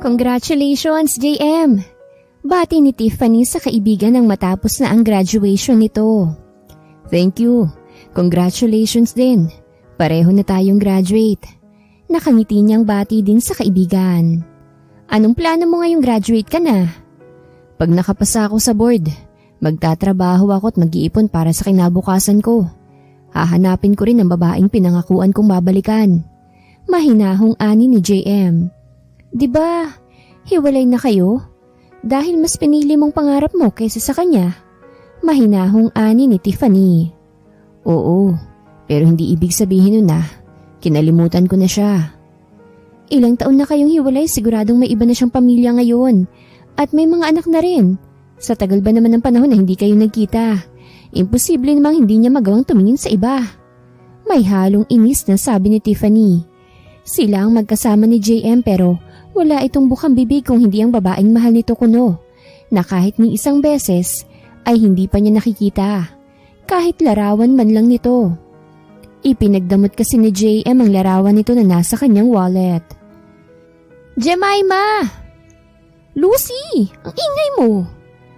Congratulations, JM! Bati ni Tiffany sa kaibigan nang matapos na ang graduation nito. Thank you. Congratulations din. Pareho na tayong graduate. Nakangiti niyang bati din sa kaibigan. Anong plano mo ngayong graduate ka na? Pag nakapasa ako sa board, magtatrabaho ako at mag-iipon para sa kinabukasan ko. Hahanapin ko rin ang babaeng pinangakuan kong babalikan. Mahinahong ani ni JM. Diba, hiwalay na kayo? Dahil mas pinili mong pangarap mo kaysa sa kanya? Mahinahong ani ni Tiffany. Oo, pero hindi ibig sabihin nun na kinalimutan ko na siya. Ilang taon na kayong hiwalay, siguradong may iba na siyang pamilya ngayon. At may mga anak na rin. Sa tagal ba naman ng panahon na hindi kayo nagkita? Imposible namang hindi niya magawang tumingin sa iba. May halong inis na sabi ni Tiffany. Sila ang magkasama ni JM pero wala itong bukang bibig kung hindi ang babaeng mahal nito kuno, na kahit ni isang beses ay hindi pa niya nakikita. Kahit larawan man lang nito. Ipinagdamot kasi ni JM ang larawan nito na nasa kanyang wallet. Jemima! Lucy! Ang ingay mo!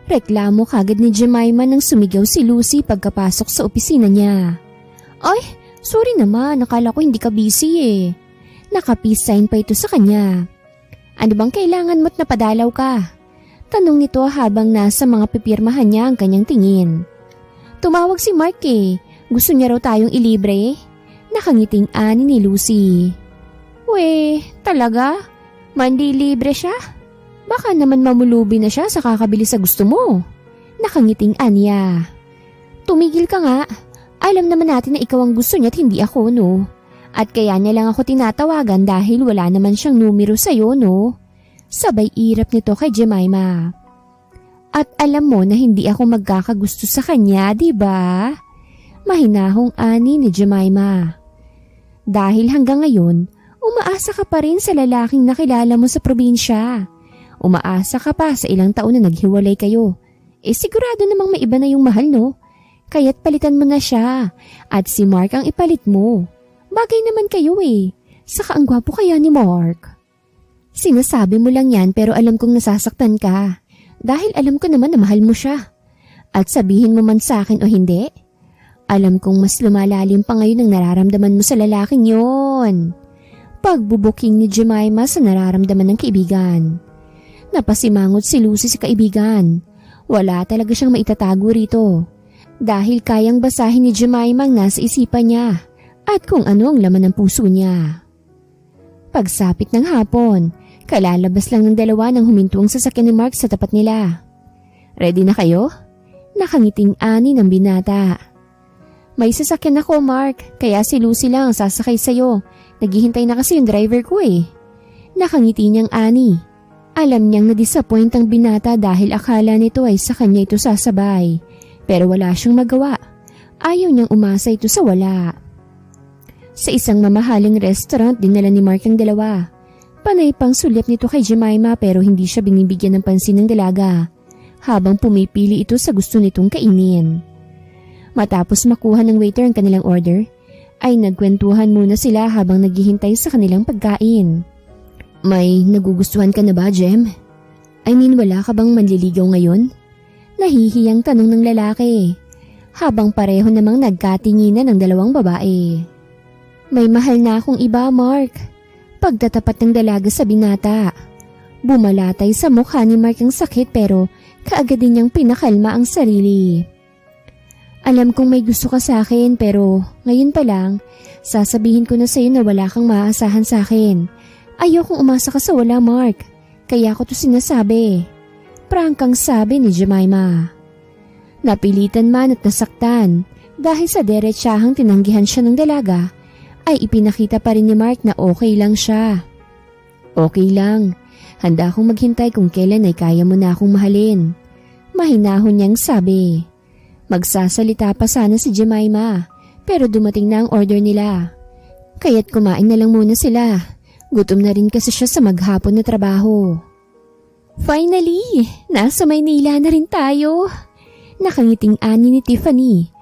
Reklamo kagad ni Jemima nang sumigaw si Lucy pagkapasok sa opisina niya. Ay, sorry naman, nakala ko hindi ka busy eh. Naka-peace sign pa ito sa kanya. Ano bang kailangan mo't napadalaw ka? Tanong nito habang nasa mga pipirmahan niya ang kanyang tingin. Tumawag si Mark eh. Gusto niya raw tayong ilibre? Nakangiting ani ni Lucy. We, talaga? Manlilibre siya? Baka naman mamulubi na siya sa kakabili sa gusto mo. Nakangiting anya. Tumigil ka nga. Alam naman natin na ikaw ang gusto niya at hindi ako, no? At kaya niya lang ako tinatawagan dahil wala naman siyang numero sa'yo, no? Sabay irap nito kay Jemima. At alam mo na hindi ako magkakagusto sa kanya, di ba? Mahinahong ani ni Jemima. Dahil hanggang ngayon, umaasa ka pa rin sa lalaking nakilala mo sa probinsya. Umaasa ka pa sa ilang taon na naghiwalay kayo. Sigurado namang may iba na yung mahal, no? Kaya't palitan mo na siya at si Mark ang ipalit mo. Bagay naman kayo eh. Saka ang gwapo kaya ni Mark. Sinasabi mo lang yan pero alam kong nasasaktan ka. Dahil alam ko naman na mahal mo siya. At sabihin mo man sa akin o hindi, alam kong mas lumalalim pa ngayon ang nararamdaman mo sa lalaking yon. Pagbubuking ni Jemima sa nararamdaman ng kaibigan. Napasimangot si Lucy sa kaibigan. Wala talaga siyang maitatago rito. Dahil kayang basahin ni Jemima ang nasa isipan niya. At kung ano ang laman ng puso niya. Pagsapit ng hapon, kalalabas lang ng dalawa nang huminto ang sasakyan ni Mark sa tapat nila. Ready na kayo? Nakangiting ani ng binata. May sasakyan ako, Mark, kaya si Lucy lang ang sasakay sa'yo. Naghihintay na kasi yung driver ko eh. Nakangiti niyang ani. Alam niyang na-disappoint ang binata dahil akala nito ay sa kanya ito sasabay. Pero wala siyang magawa. Ayaw niyang umasa ito sa wala. Sa isang mamahaling restaurant, dinala ni Mark ang dalawa. Panay pang sulyap nito kay Jemima pero hindi siya binibigyan ng pansin ng dalaga habang pumipili ito sa gusto nitong kainin. Matapos makuha ng waiter ang kanilang order, ay nagkwentuhan muna sila habang naghihintay sa kanilang pagkain. May nagugustuhan ka na ba, Jem? I mean, wala ka bang manliligaw ngayon? Nahihiyang tanong ng lalaki habang pareho namang nagkatinginan ng dalawang babae. May mahal na akong iba, Mark. Pagtatapat ng dalaga sa binata. Bumalatay sa mukha ni Mark ang sakit pero kaagad din niyang pinakalma ang sarili. Alam kong may gusto ka sa akin pero ngayon pa lang, sasabihin ko na sa'yo na wala kang maaasahan sa akin. Ayokong umasa ka sa wala, Mark. Kaya ko to sinasabi. Prangkang sabi ni Jemima. Napilitan man at nasaktan dahil sa derechahang tinanggihan siya ng dalaga, ay ipinakita pa rin ni Mark na okay lang siya. Okay lang. Handa akong maghintay kung kailan ay kaya mo na akong mahalin. Mahinahon niyang sabi. Magsasalita pa sana si Jemima pero dumating na ang order nila. Kaya't kumain na lang muna sila. Gutom na rin kasi siya sa maghapon na trabaho. Finally, nasa Maynila na rin tayo. Nakangiting ani ni Tiffany.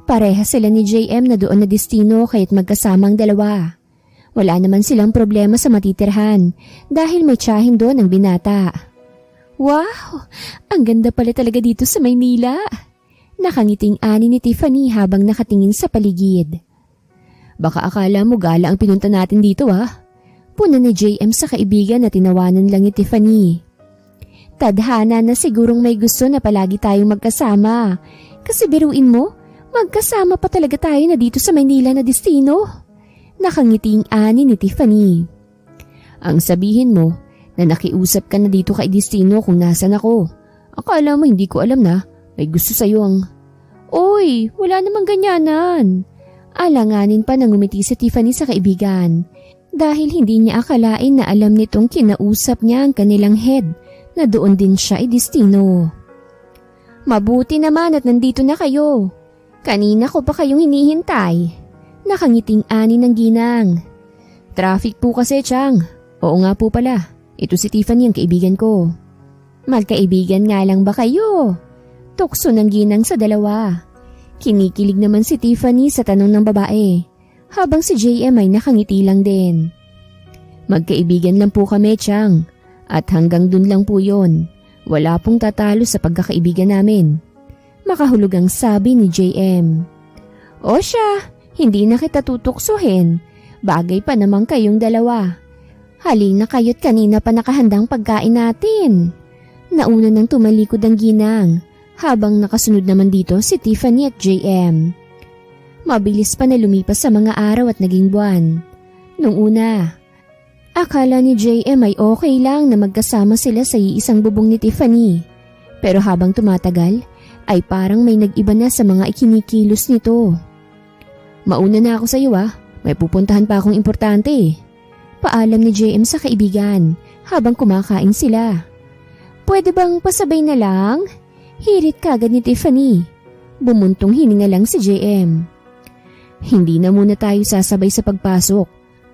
Pareha sila ni JM na doon na destino kaya't magkasama ang dalawa. Wala naman silang problema sa matitirhan dahil may tiyahin doon ang binata. Wow! Ang ganda pala talaga dito sa Maynila. Nakangiting ani ni Tiffany habang nakatingin sa paligid. Baka akala mo gala ang pinunta natin dito Puna ni JM sa kaibigan na tinawanan lang ni Tiffany. Tadhana na sigurong may gusto na palagi tayong magkasama. Kasi biruin mo, magkasama pa talaga tayo na dito sa Maynila na destino. Nakangiting ani ni Tiffany. Ang sabihin mo, na nakiusap ka na dito kay Destino kung nasan ako. Akala mo hindi ko alam na may gusto sa'yo ang... Oy, wala namang ganyanan. Alanganin pa nang ngumiti si Tiffany sa kaibigan dahil hindi niya akalain na alam nitong kinausap niya ang kanilang head na doon din siya ay Destino. Mabuti naman at nandito na kayo. Kanina ko pa kayong hinihintay. Nakangiting ani ng ginang. Traffic po kasi, Chang. Oo nga po pala. Ito si Tiffany ang kaibigan ko. Magkaibigan nga lang ba kayo? Tukso ng ginang sa dalawa. Kinikilig naman si Tiffany sa tanong ng babae, habang si JM ay nakangiti lang din. Magkaibigan lang po kami, Chang, at hanggang dun lang po yon. Wala pong tatalo sa pagkakaibigan namin. Makahulog ang sabi ni JM. O siya, hindi na kita tutuksohin. Bagay pa naman kayong dalawa. Halina kayo't kanina pa nakahandang pagkain natin. Nauna nang tumalikod ang ginang habang nakasunod naman dito si Tiffany at JM. Mabilis pa na lumipas sa mga araw at naging buwan. Nung una, akala ni JM ay okay lang na magkasama sila sa iisang bubong ni Tiffany. Pero habang tumatagal, ay parang may nag-iba na sa mga ikinikilos nito. Mauna na ako sa iyo may pupuntahan pa akong importante. Paalam ni JM sa kaibigan habang kumakain sila. Pwede bang pasabay na lang? Hirit kagad ni Tiffany. Bumuntong hininga lang si JM. Hindi na muna tayo sasabay sa pagpasok.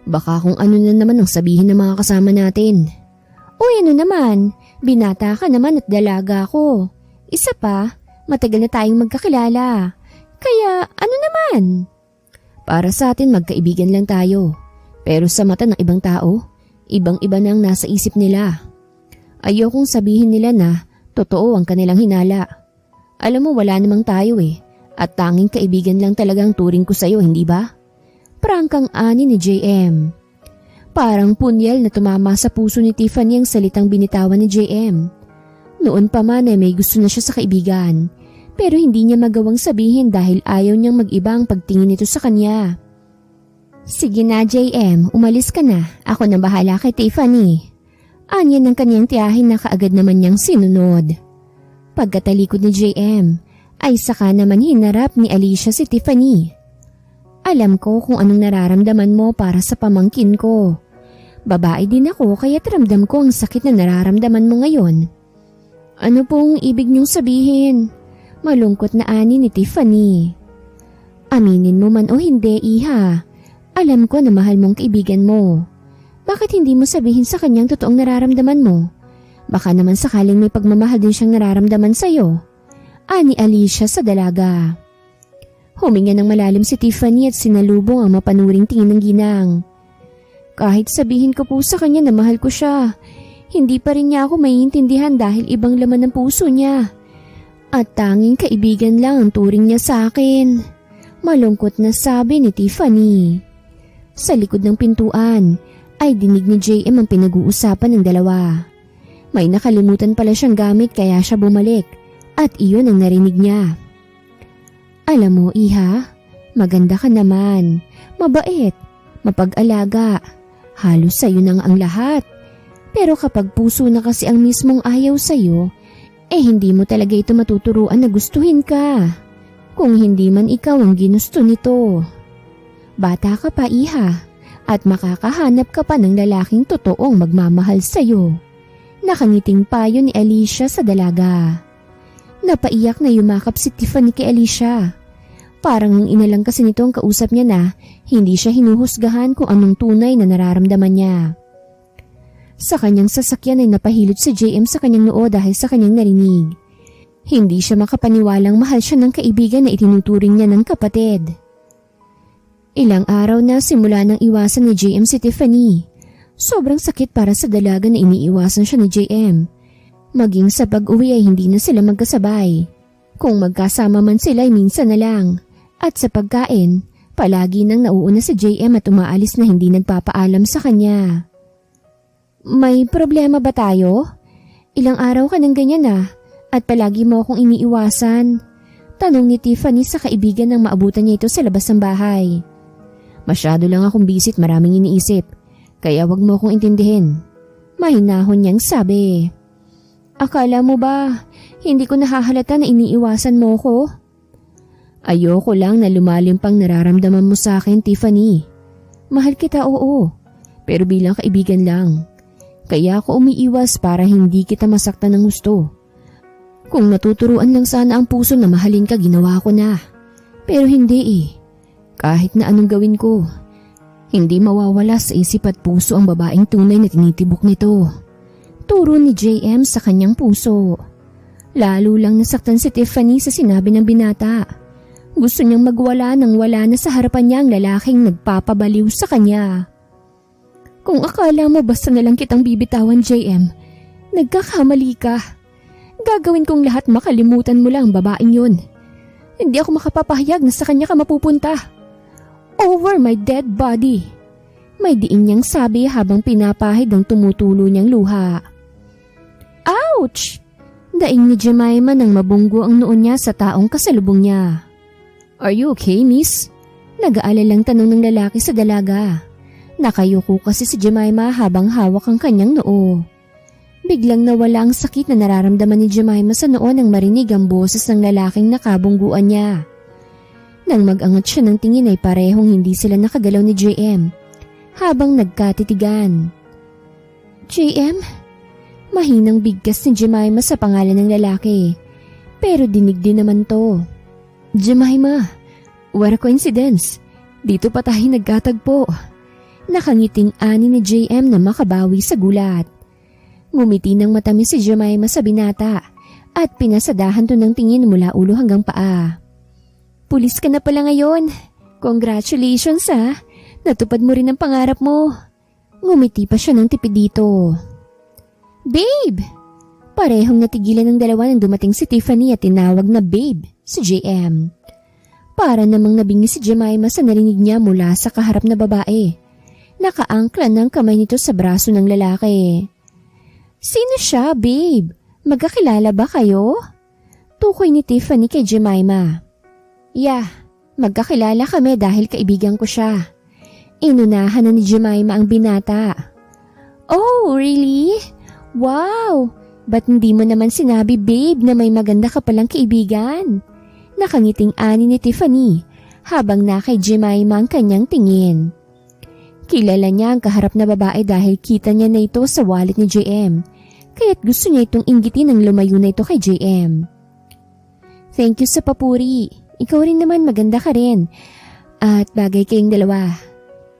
Baka kung ano na naman ang sabihin ng mga kasama natin. Uy, ano naman? Binata ka naman at dalaga ko. Isa pa, matagal na tayong magkakilala. Kaya ano naman? Para sa atin magkaibigan lang tayo. Pero sa mata ng ibang tao, ibang-iba na ang nasa isip nila. Ayokong sabihin nila na totoo ang kanilang hinala. Alam mo wala namang tayo at tanging kaibigan lang talagang turing ko sa'yo, hindi ba? Prangkang ani ni JM. Parang punyal na tumama sa puso ni Tiffany ang salitang binitawan ni JM. Noon pa man ay may gusto na siya sa kaibigan, pero hindi niya magawang sabihin dahil ayaw niyang mag-iba ang pagtingin nito sa kanya. Sige na JM, umalis ka na. Ako na bahala kay Tiffany. Anya ng kanyang tiyahin na kaagad naman niyang sinunod. Pagkatalikod ni JM, ay saka naman hinarap ni Alicia si Tiffany. Alam ko kung anong nararamdaman mo para sa pamangkin ko. Babae din ako kaya't ramdam ko ang sakit na nararamdaman mo ngayon. Ano pong ibig niyong sabihin? Malungkot na ani ni Tiffany. Aminin mo man o hindi, iha. Alam ko na mahal mong kaibigan mo. Bakit hindi mo sabihin sa kanyang totoong nararamdaman mo? Baka naman sakaling may pagmamahal din siyang nararamdaman sa'yo. Ani Alicia sa dalaga. Huminga ng malalim si Tiffany at sinalubong ang mapanuring tingin ng ginang. Kahit sabihin ko po sa kanya na mahal ko siya, hindi pa rin niya ako maiintindihan dahil ibang laman ng puso niya. At tanging kaibigan lang ang turing niya sa akin. Malungkot na sabi ni Tiffany. Sa likod ng pintuan ay dinig ni JM ang pinag-uusapan ng dalawa. May nakalimutan pala siyang gamit kaya siya bumalik at iyon ang narinig niya. Alam mo, iha, maganda ka naman, mabait, mapag-alaga, halos sa'yo nang ang lahat. Pero kapag puso na kasi ang mismong ayaw sa'yo, hindi mo talaga ito matuturuan na gustuhin ka. Kung hindi man ikaw ang ginusto nito. Bata ka pa, iha, at makakahanap ka pa ng lalaking totoong magmamahal sa'yo. Nakangiting payo ni Alicia sa dalaga. Napaiyak na yumakap si Tiffany kay Alicia. Parang ang ina lang kasi nito ang kausap niya na hindi siya hinuhusgahan kung anong tunay na nararamdaman niya. Sa kanyang sasakyan ay napahilot si JM sa kanyang noo dahil sa kanyang narinig. Hindi siya makapaniwalang mahal siya ng kaibigan na itinuturing niya ng kapatid. Ilang araw na simula nang iwasan ni JM si Tiffany. Sobrang sakit para sa dalaga na iniiwasan siya ni JM. Maging sa pag-uwi ay hindi na sila magkasabay. Kung magkasama man sila ay minsan na lang. At sa pagkain, palagi nang nauuna si JM at umaalis na hindi nagpapaalam sa kanya. May problema ba tayo? Ilang araw ka nang ganyan at palagi mo akong iniiwasan. Tanong ni Tiffany sa kaibigan nang maabutan niya ito sa labas ng bahay. Masyado lang akong busy at maraming iniisip, kaya wag mo akong intindihin. Mahinahon niyang sabi. Akala mo ba, hindi ko nahahalata na iniiwasan mo ko? Ayoko lang na lumalim pang nararamdaman mo sa akin, Tiffany. Mahal kita, oo, pero bilang kaibigan lang. Kaya ako umiiwas para hindi kita masaktan ng gusto. Kung natuturuan lang sana ang puso na mahalin ka, ginawa ko na. Pero hindi Kahit na anong gawin ko, hindi mawawala sa isip at puso ang babaeng tunay na tinitibok nito. Turo ni JM sa kanyang puso. Lalo lang nasaktan si Tiffany sa sinabi ng binata. Gusto niyang magwala nang wala na sa harapan niya ang lalaking nagpapabaliw sa kanya. Kung akala mo basta na lang kitang bibitawan, JM, nagkakamali ka. Gagawin kong lahat makalimutan mo lang ang babaeng yun. Hindi ako makapapahayag na sa kanya ka mapupunta. Over my dead body. May diin niyang sabi habang pinapahid ang tumutulo niyang luha. Ouch! Daing ni Jemima nang mabunggo ang noon niya sa taong kasalubong niya. Are you okay, miss? Nag-aalalang tanong ng lalaki sa dalaga. Nakayuko kasi si Jemima habang hawak ang kanyang noo. Biglang nawala ang sakit na nararamdaman ni Jemima sa noo nang marinig ang boses ng lalaking nakabungguan niya. Nang mag-angat siya ng tingin ay parehong hindi sila nakagalaw ni JM habang nagkatitigan. JM? Mahinang bigkas ni Jemima sa pangalan ng lalaki, pero dinig din naman to. Jemima, what a coincidence. Dito pa tayo nagkatagpo. Nakangiting ani ni JM na makabawi sa gulat. Ngumiti ng matamis si Jemima sa binata at pinasadahan to ng tingin mula ulo hanggang paa. Pulis ka na pala ngayon. Congratulations Natupad mo rin ang pangarap mo. Ngumiti pa siya ng tipid dito. Babe! Parehong natigilan ng dalawa nang dumating si Tiffany at tinawag na babe si JM. Para namang nabingi si Jemima sa narinig niya mula sa kaharap na babae. Nakaangkla ng kamay nito sa braso ng lalaki. Sino siya, babe? Magkakilala ba kayo? Tukoy ni Tiffany kay Jemima. Yeah, magkakilala kami dahil kaibigan ko siya. Inunahan na ni Jemima ang binata. Oh, really? Wow! Ba't hindi mo naman sinabi, babe, na may maganda ka palang kaibigan? Nakangiting ani ni Tiffany habang nakay Jemima ang kanyang tingin. Kilala niya ang kaharap na babae dahil kita niya na ito sa wallet ni JM, kaya't gusto niya itong inggitin ng lumayo na ito kay JM. Thank you sa papuri. Ikaw rin naman maganda ka rin. At bagay kayong dalawa.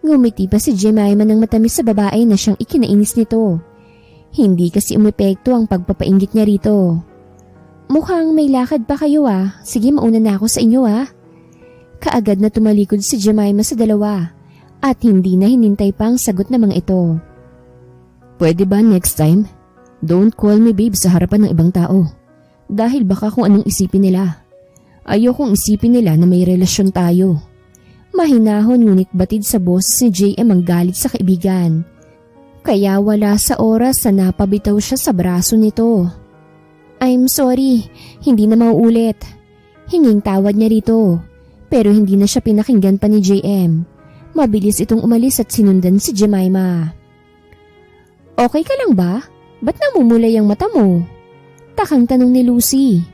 Ngumiti pa si Jemima ng matamis sa babae na siyang ikinainis nito. Hindi kasi umepekto ang pagpapainggit niya rito. Mukhang may lakad pa kayo Sige, mauna na ako sa inyo Kaagad na tumalikod si Jemima sa dalawa at hindi na hinintay pa ang sagot ng mga ito. Pwede ba next time? Don't call me babe sa harapan ng ibang tao. Dahil baka kung anong isipin nila. Ayokong isipin nila na may relasyon tayo. Mahinahon ngunit batid sa boses ni JM ang galit sa kaibigan. Kaya wala sa oras na napabitaw siya sa braso nito. I'm sorry, hindi na mauulit. Hinging tawad niya rito, pero hindi na siya pinakinggan pa ni JM. Mabilis itong umalis at sinundan si Jemima. Okay ka lang ba? Ba't namumulay ang mata mo? Takang tanong ni Lucy.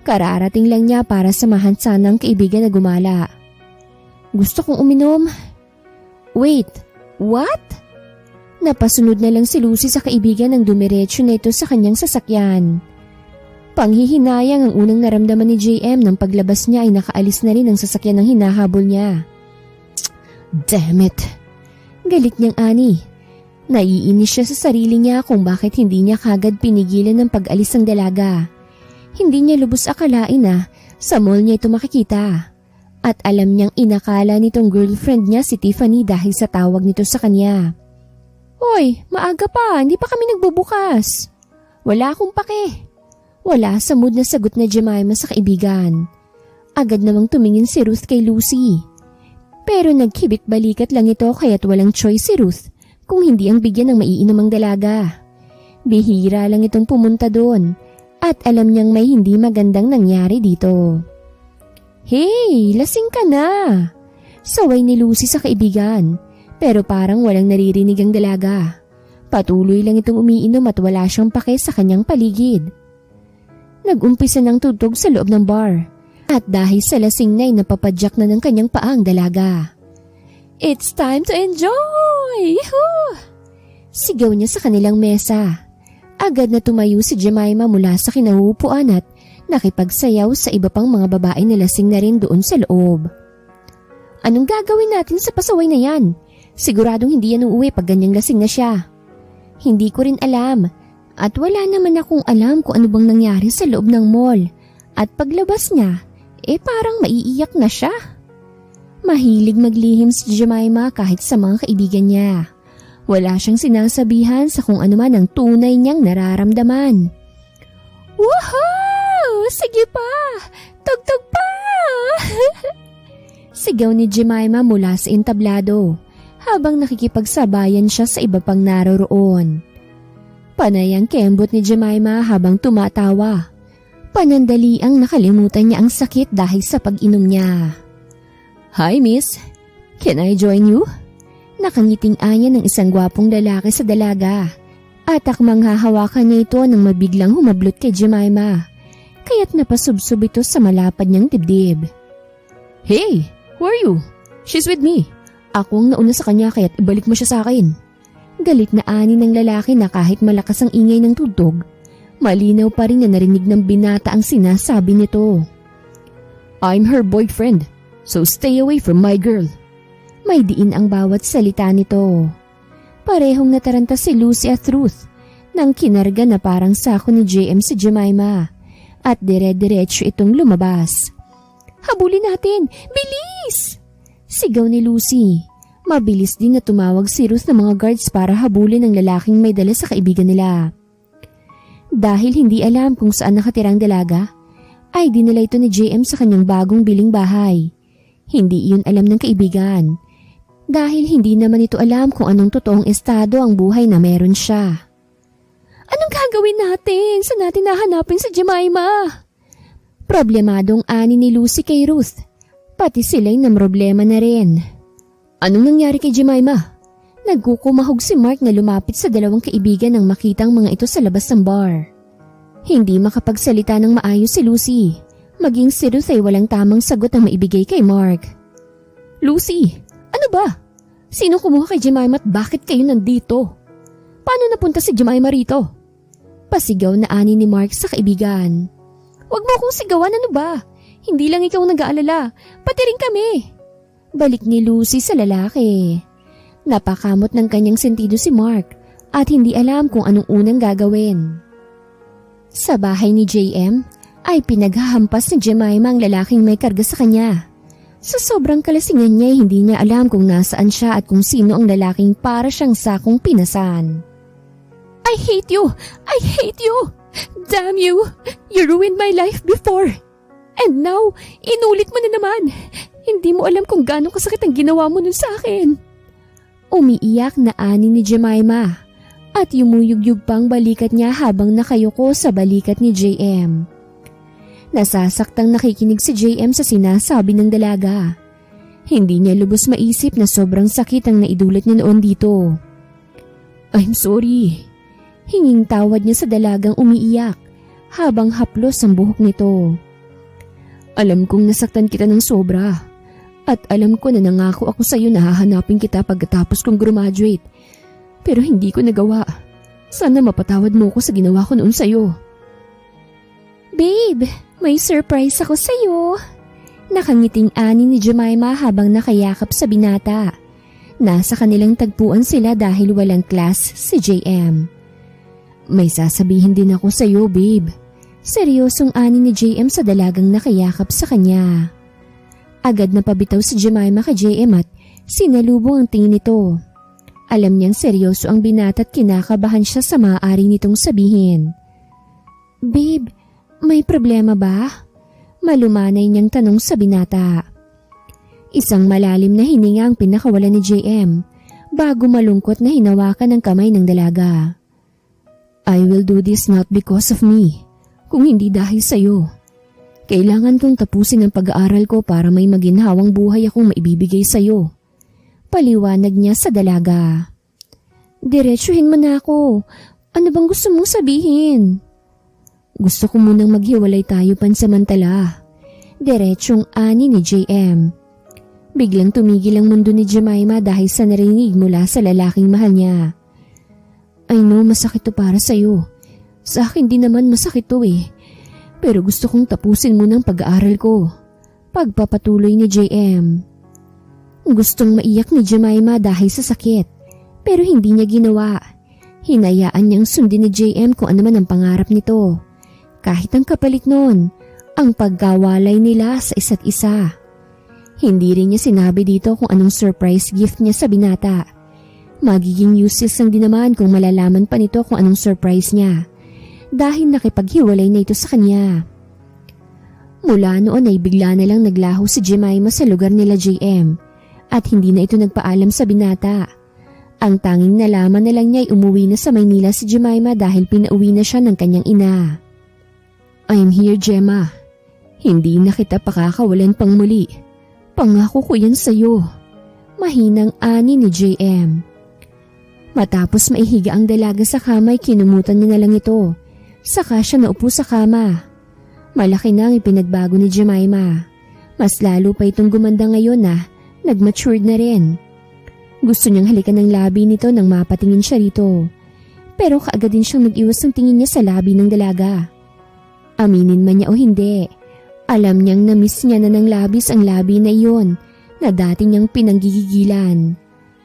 Kararating lang niya para samahan sana ang kaibigan na gumala. Gusto kong uminom. Wait, what? Napasunod na lang si Lucy sa kaibigan nang dumiretso na ito sa kanyang sasakyan. Panghihinayang ang unang naramdaman ni JM nang paglabas niya ay nakaalis na rin ang sasakyan ng hinahabol niya. Damn it! Galit niyang ani. Naiinis siya sa sarili niya kung bakit hindi niya kagad pinigilan ng pag-alis ng dalaga. Hindi niya lubos akalain sa mall niya ito makikita. At alam niyang inakala nitong girlfriend niya si Tiffany dahil sa tawag nito sa kanya. Hoy, maaga pa, hindi pa kami nagbubukas. Wala akong pake. Wala sa mood na sagot na Jemima sa kaibigan. Agad namang tumingin si Ruth kay Lucy. Pero nagkibit balikat lang ito kaya't walang choice si Ruth kung hindi ang bigyan ng maiinamang dalaga. Bihira lang itong pumunta doon at alam niyang may hindi magandang nangyari dito. Hey, lasing ka na! Saway ni Lucy sa kaibigan, pero parang walang naririnig ang dalaga. Patuloy lang itong umiinom at wala siyang pake sa kanyang paligid. Nag-umpisa ng tugtog sa loob ng bar, at dahil sa lasing na napapadyak na ng kanyang paang dalaga. It's time to enjoy! Yahoo! Sigaw niya sa kanilang mesa. Agad na tumayo si Jemima mula sa kinahupuan at nakipagsayaw sa iba pang mga babae na lasing na rin doon sa loob. Anong gagawin natin sa pasaway na yan? Siguradong hindi yan uuwi pag ganyang lasing na siya. Hindi ko rin alam at wala naman akong alam kung ano bang nangyari sa loob ng mall. At paglabas niya, parang maiiyak na siya. Mahilig maglihim si Jemima kahit sa mga kaibigan niya. Wala siyang sinasabihan sa kung ano man ang tunay niyang nararamdaman. Woohoo! Sige pa! Tugtog pa! Sigaw ni Jemima mula sa entablado habang nakikipagsabayan siya sa iba pang naroroon. Panay ang kembot ni Jemima habang tumatawa. Panandali ang nakalimutan niya ang sakit dahil sa pag-inom niya. Hi miss, can I join you? Nakangiting aya ng isang gwapong lalaki sa dalaga. At akmang hahawakan niya ito nang mabiglang humablot kay Jemima. Kaya't napasubsob ito sa malapad niyang dibdib. Hey, who are you? She's with me. Ako ang nauna sa kanya kaya't ibalik mo siya sa akin. Galit na ani ng lalaki na kahit malakas ang ingay ng tugtog, malinaw pa rin na narinig ng binata ang sinasabi nito. I'm her boyfriend, so stay away from my girl. May diin ang bawat salita nito. Parehong nataranta si Lucy at Ruth nang kinarga na parang sako ni JM si Jemima at dire-diretso itong lumabas. Habulin natin! Bilis! Sigaw ni Lucy. Mabilis din na tumawag si Ruth ng mga guards para habulin ang lalaking may dala sa kaibigan nila. Dahil hindi alam kung saan nakatirang dalaga, ay dinala ito ni JM sa kanyang bagong biling bahay. Hindi iyon alam ng kaibigan. Dahil hindi naman ito alam kung anong totoong estado ang buhay na meron siya. Anong gagawin natin? Saan natin nahanapin si Jemima? Problemadong ani ni Lucy kay Ruth. Pati sila'y namroblema na rin. Anong nangyari kay Jemima? Nagkukumahog si Mark na lumapit sa dalawang kaibigan nang makitang mga ito sa labas ng bar. Hindi makapagsalita ng maayos si Lucy. Maging si Ruth ay walang tamang sagot ang maibigay kay Mark. Lucy! Ano ba? Sino kumuha kay Jemima at bakit kayo nandito? Paano napunta si Jemima rito? Pasigaw na ani ni Mark sa kaibigan. Huwag mo akong sigawan, ano ba? Hindi lang ikaw nag-aalala, pati rin kami. Balik ni Lucy sa lalaki. Napakamot ng kanyang sentido si Mark at hindi alam kung anong unang gagawin. Sa bahay ni JM ay pinaghahampas ni Jemima ang lalaking may karga sa kanya. Sa sobrang kalasingan niya hindi niya alam kung nasaan siya at kung sino ang lalaking para siyang sakong pinasan. I hate you! I hate you! Damn you! You ruined my life before! And now, inulit mo na naman! Hindi mo alam kung gaano kasakit ang ginawa mo nun sa akin. Umiiyak na ani ni Jemima at yumuyugyug pang balikat niya habang nakayuko sa balikat ni JM. Nasasaktang nakikinig si JM sa sinasabi ng dalaga. Hindi niya lubos maisip na sobrang sakit ang naidulot niya noon dito. I'm sorry. Hinging tawad niya sa dalagang umiiyak habang haplos ang buhok nito. Alam kong nasaktan kita ng sobra at alam ko na nangako ako sa iyo na hahanapin kita pagkatapos kong graduate. Pero hindi ko nagawa. Sana mapatawad mo ko sa ginawa ko noon sa iyo. Babe, may surprise ako sa iyo. Nakangiting ani ni Jemima habang nakayakap sa binata. Nasa kanilang tagpuan sila dahil walang class si JM. May sasabihin din ako sa iyo, babe. Seryosong ani ni JM sa dalagang nakayakap sa kanya. Agad na pabitaw si Jemima kay JM at sinalubong ang tingin nito. Alam niyang seryoso ang binata at kinakabahan siya sa maaari nitong sabihin. Babe, may problema ba? Malumanay niyang tanong sa binata. Isang malalim na hininga ang pinakawalan ni JM bago malungkot na hinawakan ang kamay ng dalaga. I will do this not because of me, kung hindi dahil sa'yo. Kailangan kong tapusin ang pag-aaral ko para may maginhawang buhay akong maibibigay sa'yo. Paliwanag niya sa dalaga. Diretsuhin mo na ako. Ano bang gusto mong sabihin? Gusto ko munang maghiwalay tayo pansamantala. Diretsyong ani ni JM. Biglang tumigil ang mundo ni Jemima dahil sa narinig mula sa lalaking mahal niya. I know masakit to para sa'yo. Sa akin din naman masakit to eh. Pero gusto kong tapusin muna ang pag-aaral ko. Pagpapatuloy ni JM. Gustong maiyak ni Jemima dahil sa sakit. Pero hindi niya ginawa. Hinayaan niyang sundin ni JM kung ano man ang pangarap nito. Kahit ang kapalit noon, ang pagkawalay nila sa isa't isa. Hindi rin niya sinabi dito kung anong surprise gift niya sa binata. Magiging useless lang din naman kung malalaman pa nito kung anong surprise niya. Dahil nakipaghiwalay na ito sa kanya. Mula noon ay bigla na lang naglaho si Jemima sa lugar nila JM at hindi na ito nagpaalam sa binata. Ang tanging nalaman na lang niya ay umuwi na sa Maynila si Jemima dahil pinauwi na siya ng kanyang ina. I'm here, Gemma. Hindi na kita pakakawalan pang muli. Pangako ko yan sa'yo. Mahinang ani ni JM. Matapos maihiga ang dalaga sa kama ay kinumutan niya na lang ito. Saka siya naupo sa kama. Malaki na ang ipinagbago ni Jemima. Mas lalo pa itong gumanda ngayon na nag-matured na rin. Gusto niyang halikan ng labi nito nang mapatingin siya rito. Pero kaagad din siyang nag-iwas ng tingin niya sa labi ng dalaga. Aminin man niya o hindi, alam niyang na-miss niya na ng labis ang labi na iyon na dati niyang pinanggigigilan.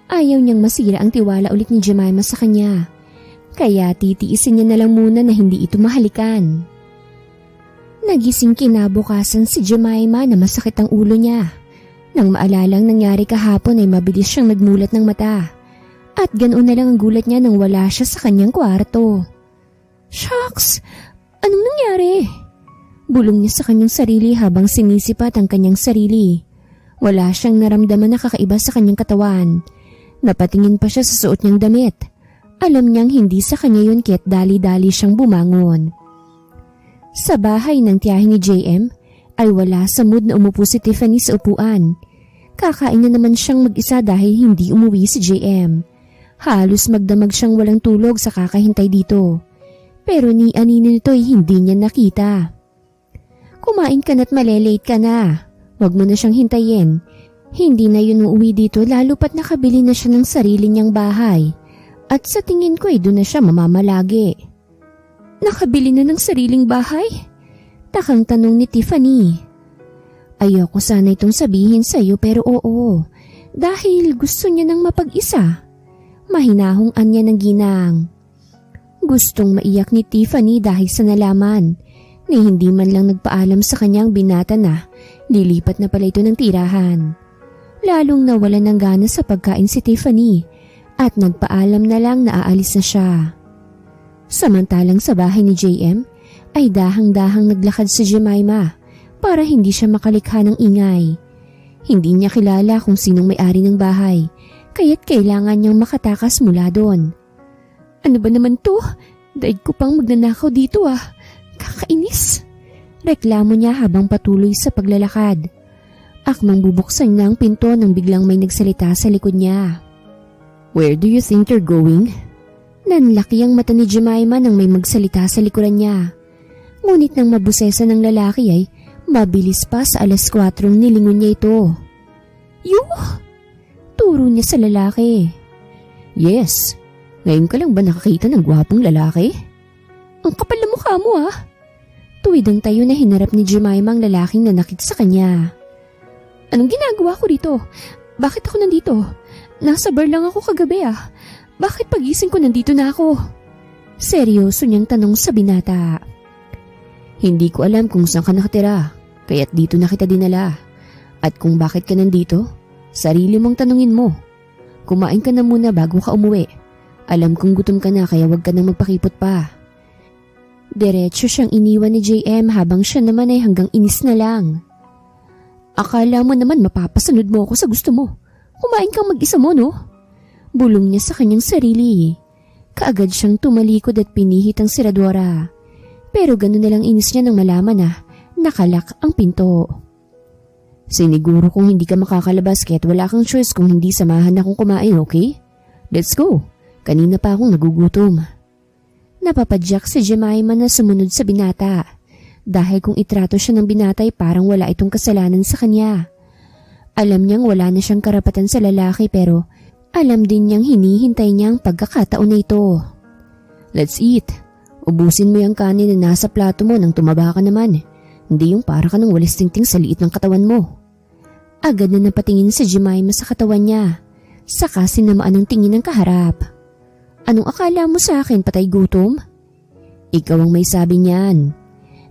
Ayaw niyang masira ang tiwala ulit ni Jemima sa kanya. Kaya titiisin niya na lang muna na hindi ito mahalikan. Nagising kinabukasan si Jemima na masakit ang ulo niya. Nang maalalang nangyari kahapon ay mabilis siyang nagmulat ng mata. At ganoon na lang ang gulat niya nang wala siya sa kanyang kwarto. Shucks! Anong nangyari? Bulong niya sa kanyang sarili habang sinisipat ang kanyang sarili. Wala siyang naramdaman na kakaiba sa kanyang katawan. Napatingin pa siya sa suot niyang damit. Alam niyang hindi sa kanya yun kaya't dali-dali siyang bumangon. Sa bahay ng tiyahin ni JM ay wala sa mood na umupo si Tiffany sa upuan. Kakain na naman siyang mag-isa dahil hindi umuwi si JM. Halos magdamag siyang walang tulog sa kakahintay dito. Pero ni anino nito ay hindi niya nakita. Kumain ka na't malelate ka na. Huwag mo na siyang hintayin. Hindi na yun uuwi dito lalo pat nakabili na siya ng sarili niyang bahay. At sa tingin ko ay doon na siya mamamalagi. Nakabili na ng sariling bahay? Takang tanong ni Tiffany. Ayoko sana itong sabihin sa'yo pero oo. Dahil gusto niya nang mapag-isa. Mahinahong anya ng ginang. Gustong maiyak ni Tiffany dahil sa nalaman ni hindi man lang nagpaalam sa kanyang binata na nilipat na pala ito ng tirahan. Lalong nawalan ng gana sa pagkain si Tiffany at nagpaalam na lang na aalis na siya. Samantalang sa bahay ni JM ay dahang-dahang naglakad si Jemima para hindi siya makalikha ng ingay. Hindi niya kilala kung sinong may-ari ng bahay kaya't kailangan niyang makatakas mula doon. Ano ba naman to? Daig ko pang magnanakaw dito ah. Kakainis. Reklamo niya habang patuloy sa paglalakad. Akmang bubuksan niya ang pinto nang biglang may nagsalita sa likod niya. Where do you think you're going? Nanlaki ang mata ni Jemima nang may magsalita sa likuran niya. Ngunit nang mabusesa ng lalaki ay mabilis pa sa 4:00 nilingon niya ito. Turo niya sa lalaki. Yes. Ngayon ka lang ba nakakita ng gwapong lalaki? Ang kapal na mukha mo ah. Tuwidang tayo na hinarap ni Jemima ang lalaking nanakit sa kanya. Anong ginagawa ko dito? Bakit ako nandito? Nasa bar lang ako kagabi ah. Bakit pagising ko nandito na ako? Seryoso niyang tanong sa binata. Hindi ko alam kung saan ka nakatira, kaya't dito na kita dinala. At kung bakit ka nandito, sarili mong tanungin mo. Kumain ka na muna bago ka umuwi. Alam kong gutom ka na kaya wag ka nang magpakipot pa. Diretso siyang iniwan ni JM habang siya naman ay hanggang inis na lang. Akala mo naman mapapasunod mo ako sa gusto mo. Kumain kang mag-isa mo, no? Bulong niya sa kanyang sarili. Kaagad siyang tumalikod at pinihit ang seradora. Pero gano'n na lang inis niya nang malaman na nakalak ang pinto. Siniguro kung hindi ka makakalabas kahit wala kang choice kung hindi samahan akong kumain, okay? Let's go. Kanina pa akong nagugutom. Napapadyak si Jemima na sumunod sa binata. Dahil kung itrato siya ng binatay parang wala itong kasalanan sa kanya. Alam niyang wala na siyang karapatan sa lalaki pero alam din niyang hinihintay niya ang pagkakataon na ito. Let's eat. Ubusin mo yung kanin na nasa plato mo nang tumaba ka naman. Hindi yung para ka ng walis tingting sa liit ng katawan mo. Agad na napatingin si Jemima sa katawan niya. Saka sinamaan ang tingin ng kaharap. Anong akala mo sa akin, patay gutom? Ikaw ang may sabi niyan.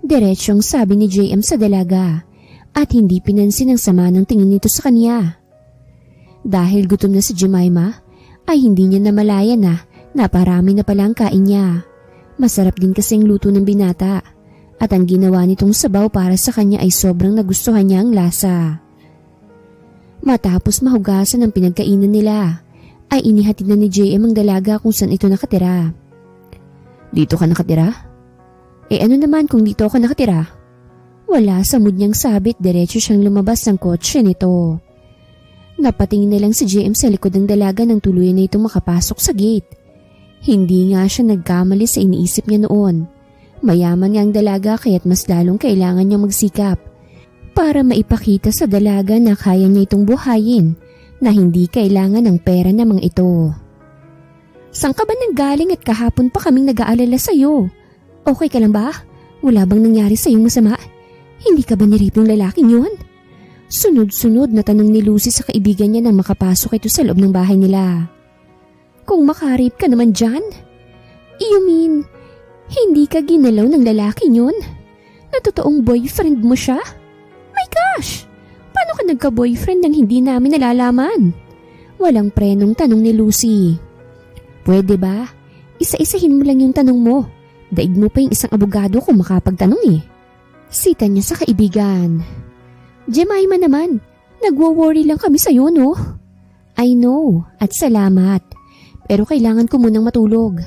Diretsyong sabi ni JM sa dalaga at hindi pinansin ang sama ng tingin nito sa kanya. Dahil gutom na si Jemima ay hindi niya namalayan na naparami na pala ang kain niya. Masarap din kasi ang luto ng binata at ang ginawa nitong sabaw para sa kanya ay sobrang nagustuhan niya ang lasa. Matapos mahugasan ang pinagkainan nila ay inihatid na ni JM ang dalaga kung saan ito nakatira. Dito ka nakatira? Ano naman kung dito ako nakatira? Wala sa mood niyang sabit, diretso siyang lumabas ng kotse nito. Napatingin na lang si JM sa likod ng dalaga nang tuluyan na itong makapasok sa gate. Hindi nga siya nagkamali sa iniisip niya noon. Mayaman nga ang dalaga kaya't mas lalong kailangan niyang magsikap para maipakita sa dalaga na kaya niya itong buhayin na hindi kailangan ng pera na mga ito. Saan ka ba nanggaling at kahapon pa kaming nag-aalala sa'yo? Okay ka lang ba? Wala bang nangyari sa'yong masama? Hindi ka ba nirip ng lalaking yun? Sunod-sunod na tanong ni Lucy sa kaibigan niya nang makapasok ito sa loob ng bahay nila. Kung makarip ka naman dyan? You mean, hindi ka ginalaw ng lalaking yun? Na totoong boyfriend mo siya? My gosh! Paano ka nagka-boyfriend nang hindi namin nalalaman? Walang prenong tanong ni Lucy. Pwede ba? Isa-isahin mo lang yung tanong mo. Daig mo pa yung isang abogado kung makapagtanong eh. Sita niya sa kaibigan. Jemima naman, nagwo-worry lang kami sa'yo, no? I know, at salamat. Pero kailangan ko munang matulog.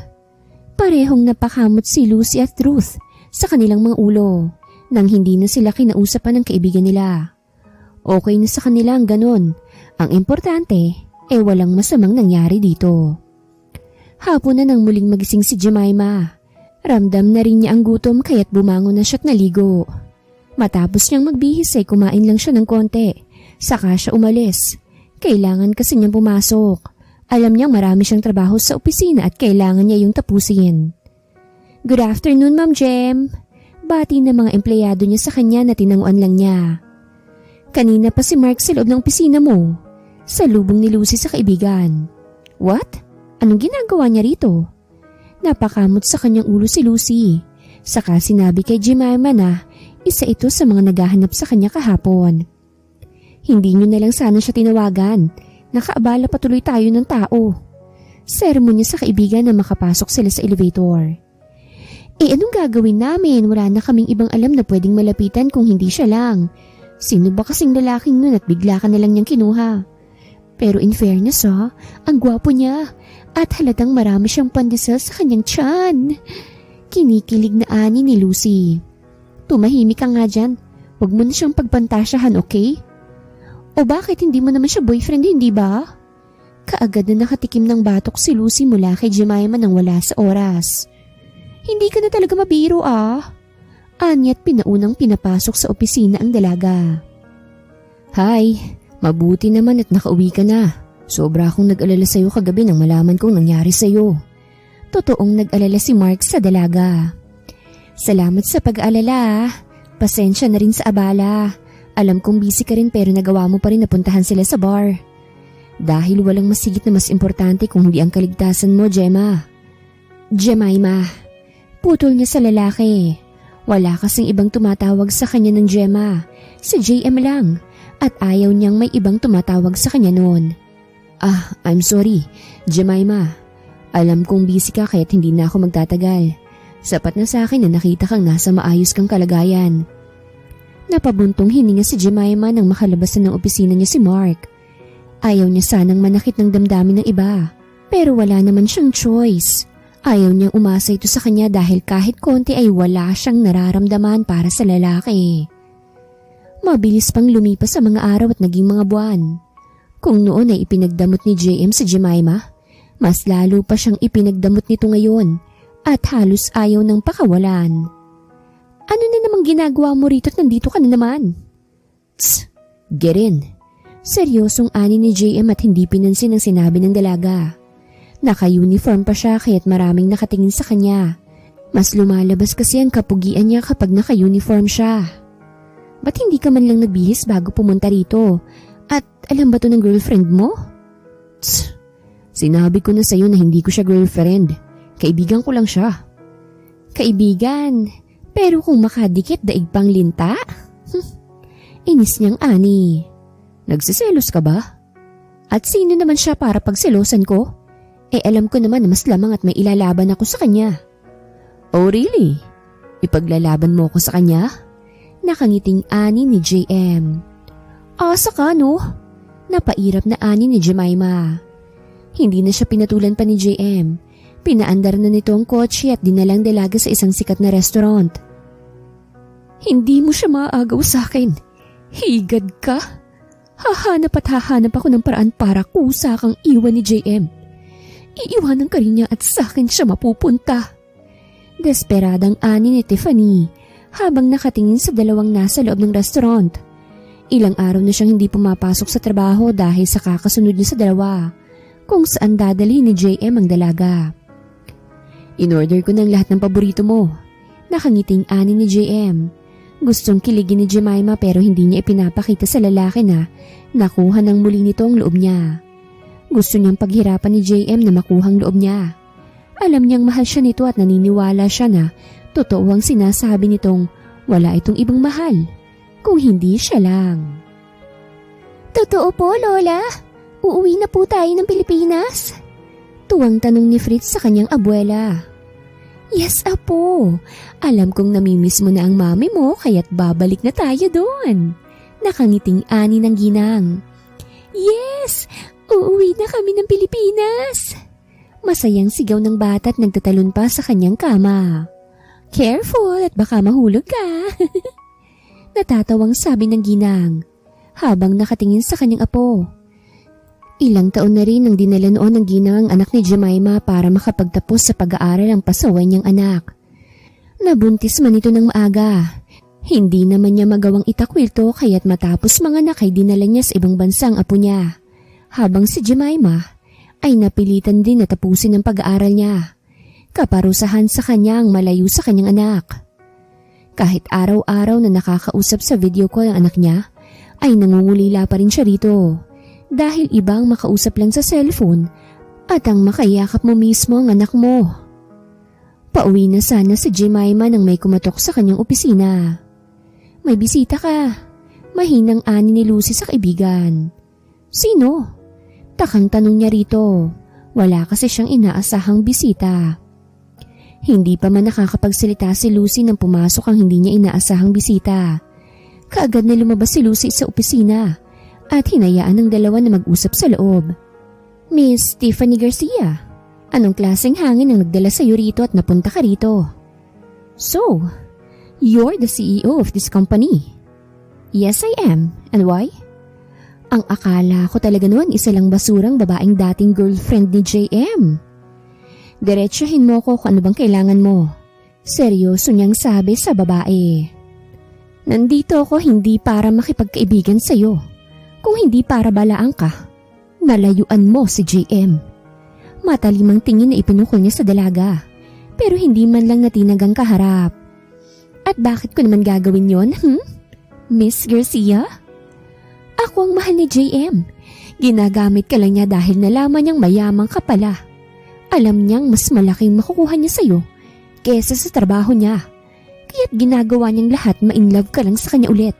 Parehong napakamot si Lucy at Ruth sa kanilang mga ulo nang hindi na sila kinausapan ng kaibigan nila. Okay na sa kanila ang ganon. Ang importante, walang masamang nangyari dito. Hapon na nang muling magising si Jemima. Ramdam na rin niya ang gutom kaya't bumangon na siya't naligo. Matapos niyang magbihis ay kumain lang siya ng konti. Saka siya umalis. Kailangan kasi niyang pumasok. Alam niyang marami siyang trabaho sa opisina at kailangan niya yung tapusin. Good afternoon, Ma'am Jem. Bati ng mga empleyado niya sa kanya na tinanguan lang niya. Kanina pa si Mark sa loob ng opisina mo. Salubong ni Lucy sa kaibigan. What? Anong ginagawa niya rito? Napakamot sa kanyang ulo si Lucy. Saka sinabi kay Jemima na isa ito sa mga naghahanap sa kanya kahapon. Hindi niyo na lang sana siya tinawagan. Nakaabala patuloy tayo ng tao. Sermon niya sa kaibigan na makapasok sila sa elevator. Anong gagawin namin? Wala na kaming ibang alam na pwedeng malapitan kung hindi siya lang. Sino ba kasing lalaking nun at bigla ka na lang niyang kinuha? Pero in fairness ang gwapo niya at halatang marami siyang pandesal sa kanyang tiyan. Kinikilig na ani ni Lucy. Tumahimik ka nga dyan. Huwag mo na siyang pagpantasyahan, okay? O bakit hindi mo naman siya boyfriend, hindi ba? Kaagad na nakatikim ng batok si Lucy mula kay Jemima nang wala sa oras. Hindi ka na talaga mabiro Anya't pinaunang pinapasok sa opisina ang dalaga. Hi, mabuti naman at nakauwi ka na. Sobra akong nag-alala sa'yo kagabi nang malaman kong nangyari sa'yo. Totoong nag-alala si Mark sa dalaga. Salamat sa pag-aalala. Pasensya na rin sa abala. Alam kong busy ka rin pero nagawa mo pa rin napuntahan sila sa bar. Dahil walang masigit na mas importante kung hindi ang kaligtasan mo, Jemima. Putol niya sa lalaki. Wala kasing ibang tumatawag sa kanya ng Gemma. Si JM lang. at ayaw niyang may ibang tumatawag sa kanya noon. I'm sorry, Jemima. Alam kong busy ka kaya't hindi na ako magtatagal. Sapat na sa akin na nakita kang nasa maayos kang kalagayan. Napabuntong hininga si Jemima nang makalabas na ng opisina niya si Mark. Ayaw niya sanang manakit ng damdamin ng iba, pero wala naman siyang choice. Ayaw niyang umasa ito sa kanya dahil kahit konti ay wala siyang nararamdaman para sa lalaki. Mabilis pang lumipas sa mga araw at naging mga buwan. Kung noon ay ipinagdamot ni JM sa Jemima, mas lalo pa siyang ipinagdamot nito ngayon at halos ayaw ng pakawalan. Ano na namang ginagawa mo rito at nandito ka na naman? Tss, get in. Seryosong ani ni JM at hindi pinansin ang sinabi ng dalaga. Naka-uniform pa siya kaya't maraming nakatingin sa kanya. Mas lumalabas kasi ang kapugian niya kapag naka-uniform siya. Ba't hindi ka man lang nagbihis bago pumunta rito? At alam ba to ng girlfriend mo? Tss, sinabi ko na sa'yo na hindi ko siya girlfriend. Kaibigan ko lang siya. Kaibigan? Pero kung makadikit daig pang linta? Inis niyang ani. Nagsiselos ka ba? At sino naman siya para pagselosan ko? Alam ko naman na mas lamang at may ilalaban ako sa kanya. Oh really? Ipaglalaban mo ako sa kanya? Nakangiting ani ni JM. Asa ka no? Napairap na ani ni Jemima. Hindi na siya pinatulan pa ni JM. Pinaandar na nito ang kotse at dinalang dalaga sa isang sikat na restaurant. Hindi mo siya maaagaw sa akin. Higad ka? Hahanap at hahanap ako ng paraan para kusa kang iwan ni JM. Iiwanan ka rin niya at sa akin siya mapupunta. Desperadang ani ni Tiffany habang nakatingin sa dalawang nasa loob ng restaurant. Ilang araw na siyang hindi pumapasok sa trabaho dahil sa kakasunod niya sa dalawa kung saan dadali ni JM ang dalaga. In-order ko ng lahat ng paborito mo. Nakangiting ani ni JM. Gustong kiligin ni Jemima pero hindi niya ipinapakita sa lalaki na nakuha ng muli nito ang loob niya. Gusto niyang paghirapan ni JM na makuhang loob niya. Alam niyang mahal siya nito at naniniwala siya na totoo ang sinasabi nitong wala itong ibang mahal kung hindi siya lang. Totoo po, Lola? Uuwi na po tayo ng Pilipinas? Tuwang tanong ni Fritz sa kanyang abuela. Yes, apo. Alam kong namimiss mo na ang mami mo kaya't babalik na tayo doon. Nakangiting ani ng ginang. Yes! Uuwi na kami ng Pilipinas! Masayang sigaw ng bata at nagtatalon pa sa kanyang kama. Careful at baka mahulog ka! Natatawang sabi ng ginang habang nakatingin sa kanyang apo. Ilang taon na rin ang dinala noon ng ginang ang anak ni Jemima para makapagtapos sa pag-aaral ang pasaway niyang anak. Nabuntis man ito ng maaga. Hindi naman niya magawang itakwil to kaya't matapos manganak ay dinala niya sa ibang bansa ang apo niya. Habang si Jemima ay napilitan din na tapusin ang pag-aaral niya. Kaparusahan sa kanya ang malayo sa kanyang anak. Kahit araw-araw na nakakausap sa video call ang anak niya, ay nangungulila pa rin siya rito. Dahil ibang makausap lang sa cellphone at ang makayakap mo mismo ang anak mo. Pauwi na sana si Jemima nang may kumatok sa kanyang opisina. May bisita ka. Mahinang ani ni Lucy sa kaibigan. Sino? Takang tanong niya rito. Wala kasi siyang inaasahang bisita. Hindi pa man nakakapagsalita si Lucy nang pumasok ang hindi niya inaasahang bisita. Kaagad na lumabas si Lucy sa opisina at hinayaan ng dalawa na mag-usap sa loob. Miss Tiffany Garcia, anong klaseng hangin ang nagdala sa iyo rito at napunta ka rito? So, you're the CEO of this company? Yes, I am. And why? Ang akala ko talaga noon isa lang basurang babaeng dating girlfriend ni JM. Diretsahin mo ko kung ano bang kailangan mo. Seryoso niyang sabi sa babae. Nandito ako hindi para makipagkaibigan sa'yo. Kung hindi para balaan ka, nalayuan mo si JM. Matalimang tingin na ipinukol niya sa dalaga, pero hindi man lang natinagang kaharap. At bakit ko naman gagawin yon, Miss Garcia? Ako ang mahal ni JM. Ginagamit ka lang niya dahil nalaman niyang mayamang ka pala. Alam niyang mas malaking makukuha niya sa'yo kesa sa trabaho niya. Kaya't ginagawa niyang lahat ma-inlove ka lang sa kanya ulit.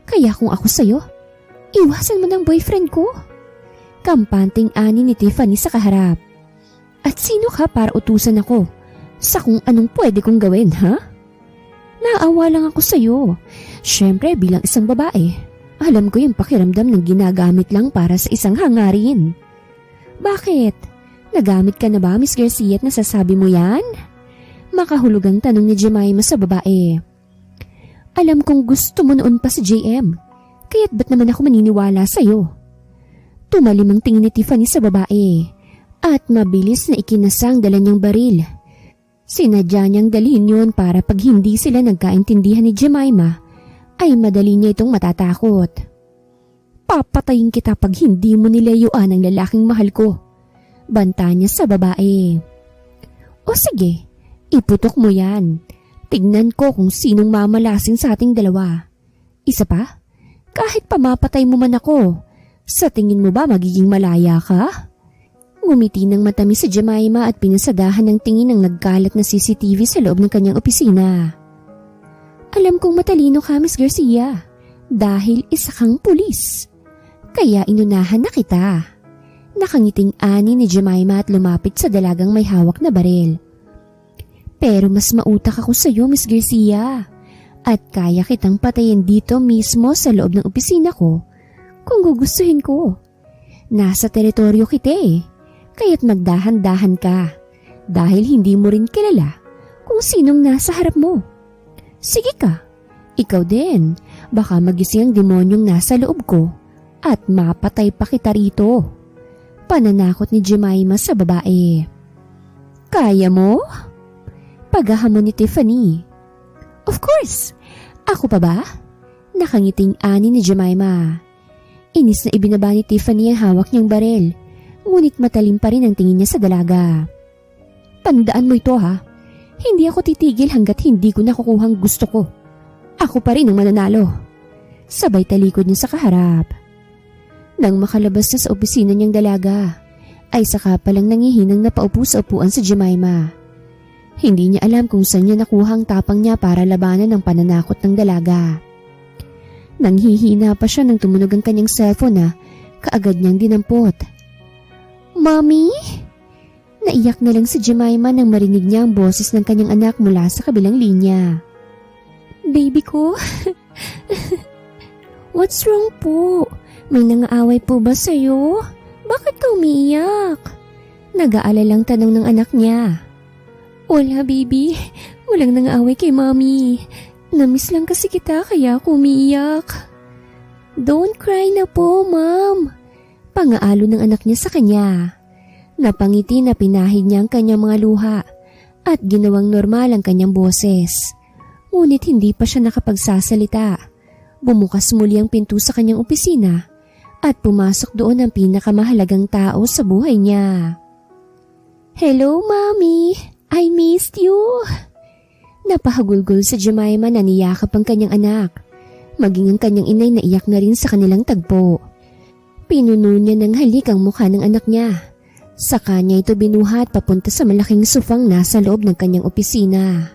Kaya kung ako sa'yo, Iwasan mo ng boyfriend ko. Kampanting ani ni Tiffany sa kaharap. At sino ka para utusan ako sa kung anong pwede kong gawin, ha? Naawa lang ako sa'yo. Siyempre bilang isang babae, alam ko yung pakiramdam ng ginagamit lang para sa isang hangarin. Bakit? Nagamit ka na ba, Miss Garcia, at nasasabi mo yan? Makahulugang tanong ni Jemima sa babae. Alam kong gusto mo noon pa si JM, kaya't ba't naman ako maniniwala sa'yo? Tumalim ang tingin ni Tiffany sa babae at mabilis na ikinasang dala niyang baril. Sinadya niyang dalhin yun para pag hindi sila nagkaintindihan ni Jemima, ay madali niya itong matatakot. Papatayin kita pag hindi mo nilayuan ang lalaking mahal ko, banta niya sa babae. O sige, iputok mo yan. Tignan ko kung sinong mamalasing sa ating dalawa. Isa pa, kahit pamapatay mo man ako, sa tingin mo ba magiging malaya ka? Ngumiti ng matamis si Jemima at pinasagahan ng tingin ng nagkalat na CCTV sa loob ng kanyang opisina. Alam kong matalino ka, Miss Garcia, dahil isa kang pulis. Kaya inunahan na kita. Nakangiting ani ni Jemima at lumapit sa dalagang may hawak na baril. Pero mas mautak ako sa iyo, Miss Garcia. At kaya kitang patayin dito mismo sa loob ng opisina ko kung gugustuhin ko. Nasa teritoryo kita eh, kaya't magdahan-dahan ka dahil hindi mo rin kilala kung sinong nasa harap mo. Sige ka, ikaw din, baka magising ang demonyong nasa loob ko at mapatay pa kita rito. Pananakot ni Jemima sa babae. Kaya mo? Paghahamon ni Tiffany. Of course! Ako pa ba? Nakangiting ani ni Jemima. Inis na ibinaba ni Tiffany ang hawak niyang baril, ngunit matalim pa rin ang tingin niya sa dalaga. Tandaan mo ito ha, hindi ako titigil hanggat hindi ko nakukuhang gusto ko. Ako pa rin ang mananalo. Sabay talikod niya sa kaharap. Nang makalabas na sa opisina niyang dalaga, ay saka palang nangihinang napaupo sa upuan sa Jemima. Hindi niya alam kung saan niya nakuha ang tapang niya para labanan ang pananakot ng dalaga. Nanghihina pa siya nang tumunog ang kanyang cellphone na kaagad niyang dinampot. Mommy? Naiyak na lang si Jemima nang marinig niya ang boses ng kanyang anak mula sa kabilang linya. Baby ko? What's wrong po? May nangaaway po ba sa'yo? Bakit ka umiiyak? Nag-aalalang tanong ng anak niya. Wala baby, walang nangaaway kay mommy. Namiss lang kasi kita kaya ako umiiyak. Don't cry na po, ma'am. Pangaalo ng anak niya sa kanya. Napangiti na pinahid niya ang kanyang mga luha at ginawang normal ang kanyang boses. Ngunit hindi pa siya nakapagsasalita. Bumukas muli ang pinto sa kanyang opisina at pumasok doon ang pinakamahalagang tao sa buhay niya. Hello, mommy. I missed you. Napahagulgol sa Jemima na niyakap ang kanyang anak. Maging ang kanyang inay na iyak na rin sa kanilang tagpo. Pinuno niya ng halik ang mukha ng anak niya. Sa kanya ito binuhat papunta sa malaking sofang nasa loob ng kanyang opisina.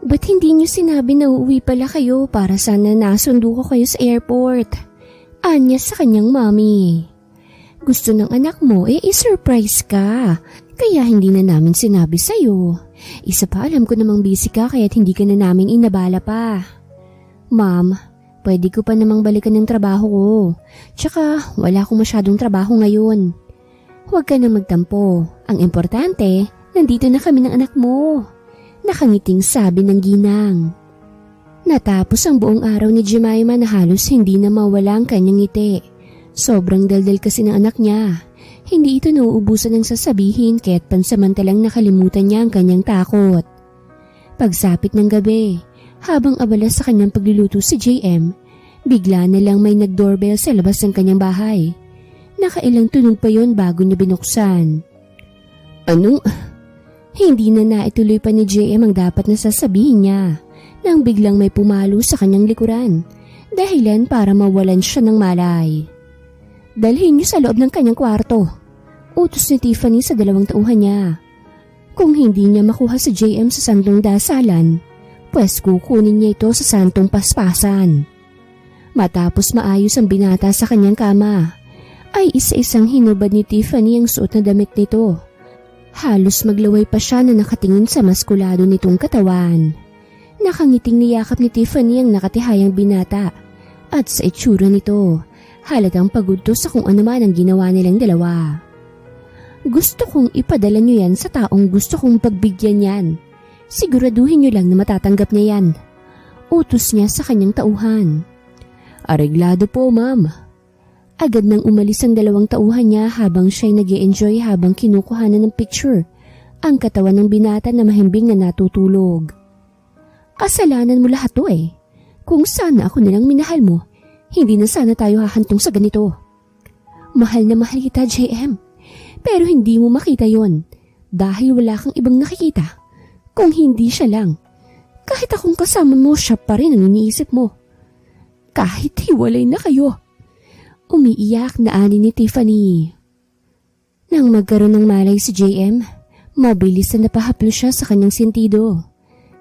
Ba't hindi niyo sinabi na uuwi pala kayo para sana nasundo ko kayo sa airport? Anya sa kanyang mommy. Gusto ng anak mo i-surprise ka. Kaya hindi na namin sinabi sa'yo. Isa pa alam ko namang busy ka kaya't hindi ka na namin inabala pa. Ma'am, pwede ko pa namang balikan ng trabaho ko. Tsaka wala akong masyadong trabaho ngayon. Huwag ka na magtampo. Ang importante, nandito na kami ng anak mo. Nakangiting sabi ng ginang. Natapos ang buong araw ni Jemima na halos hindi na mawala ang kanyang ngiti. Sobrang daldal kasi ng anak niya. Hindi ito nauubusan ng sasabihin kaya't pansamantalang nakalimutan niya ang kanyang takot. Pagsapit ng gabi, habang abala sa kanyang pagluluto si JM, bigla na lang may nag-doorbell sa labas ng kanyang bahay. Nakailang tunog pa yon bago niya binuksan. Ano? Hindi na naituloy pa ni JM ang dapat na sasabihin niya nang biglang may pumalo sa kanyang likuran, dahilan para mawalan siya ng malay. Dalhin niyo sa loob ng kanyang kwarto. Utos ni Tiffany sa dalawang tauhan niya. Kung hindi niya makuha si JM sa santong dasalan, pues kukunin niya ito sa santong paspasan. Matapos maayos ang binata sa kanyang kama, ay isa-isang hinubad ni Tiffany ang suot na damit nito. Halos maglaway pa siya na nakatingin sa maskulado nitong katawan. Nakangiting niyakap ni Tiffany ang nakatihayang binata at sa itsura nito, halatang pagod to sa kung ano man ang ginawa nilang dalawa. Gusto kong ipadala niyo yan sa taong gusto kong pagbigyan yan. Siguraduhin niyo lang na matatanggap niya yan. Utos niya sa kanyang tauhan. Areglado po, ma'am. Agad nang umalis ang dalawang tauhan niya habang siya'y nag-e-enjoy habang kinukuhanan ng picture ang katawan ng binata na mahimbing na natutulog. Kasalanan mo lahat to eh. Kung sana ako nilang minahal mo, hindi na sana tayo hahantong sa ganito. Mahal na mahal kita, JM. Pero hindi mo makita yon dahil wala kang ibang nakikita. Kung hindi siya lang, kahit akong kasama mo, siya pa rin ang iniisip mo. Kahit hiwalay na kayo. Umiiyak na ani ni Tiffany. Nang magkaroon ng malay si JM, mabilis na napahaplo siya sa kanyang sentido.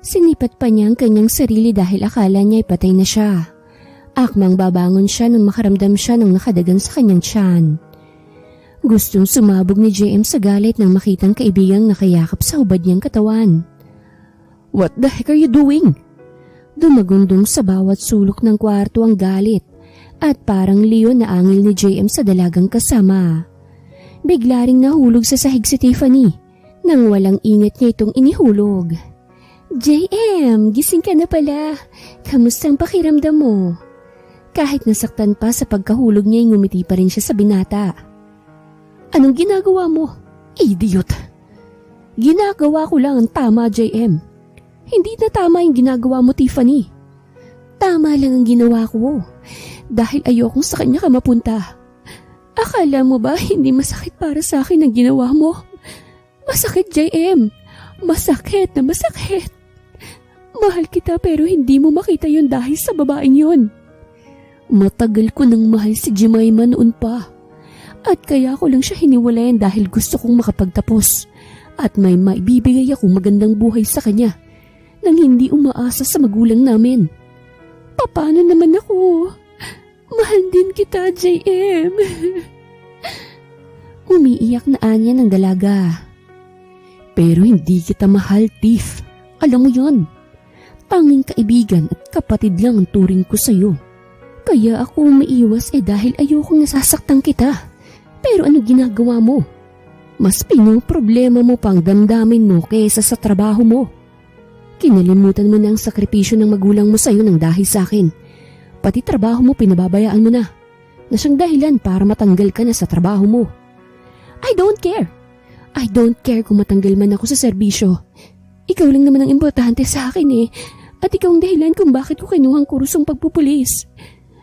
Sinipat pa niya ang kanyang sarili dahil akala niya ay patay na siya. Akmang babangon siya nang makaramdam siya ng nakadagan sa kanyang tiyan. Gustong sumabog ni JM sa galit nang makitang kaibigang nakayakap sa hubad niyang katawan. What the heck are you doing? Dumagundong sa bawat sulok ng kwarto ang galit at parang leon na angil ni JM sa dalagang kasama. Bigla ring nahulog sa sahig si Tiffany nang walang ingat niya itong inihulog. JM, gising ka na pala. Kamustang pakiramdam mo? Kahit nasaktan pa sa pagkahulog niya, ngumiti pa rin siya sa binata. Anong ginagawa mo? Idiot! Ginagawa ko lang ang tama, JM. Hindi na tama yung ginagawa mo, Tiffany. Tama lang ang ginawa ko. Dahil ayokong sa kanya ka mapunta. Akala mo ba hindi masakit para sa akin ang ginawa mo? Masakit, JM. Masakit na masakit. Mahal kita pero hindi mo makita yun dahil sa babaeng yun. Matagal ko nang mahal si Jemima noon pa. At kaya ko lang siya hiniwalayan dahil gusto kong makapagtapos. At may maibibigay akong magandang buhay sa kanya nang hindi umaasa sa magulang namin. Paano naman ako? Mahal din kita, JM. Umiiyak na anya ng dalaga. Pero hindi kita mahal, Tiff. Alam mo yon. Tanging kaibigan at kapatid lang ang turing ko sa'yo. Kaya ako umiiwas dahil ayokong nasasaktan kita. Pero ano ginagawa mo? Mas pinoproblema mo pang damdamin mo kaysa sa trabaho mo. Kinalimutan mo na ang sakripisyo ng magulang mo sa'yo nang dahil sa akin. Pati trabaho mo pinababayaan mo na. Na siyang dahilan para matanggal ka na sa trabaho mo. I don't care. I don't care kung matanggal man ako sa serbisyo. Ikaw lang naman ang importante sa akin eh. At ikaw ang dahilan kung bakit ko kinuhang kurusong pagpupulis.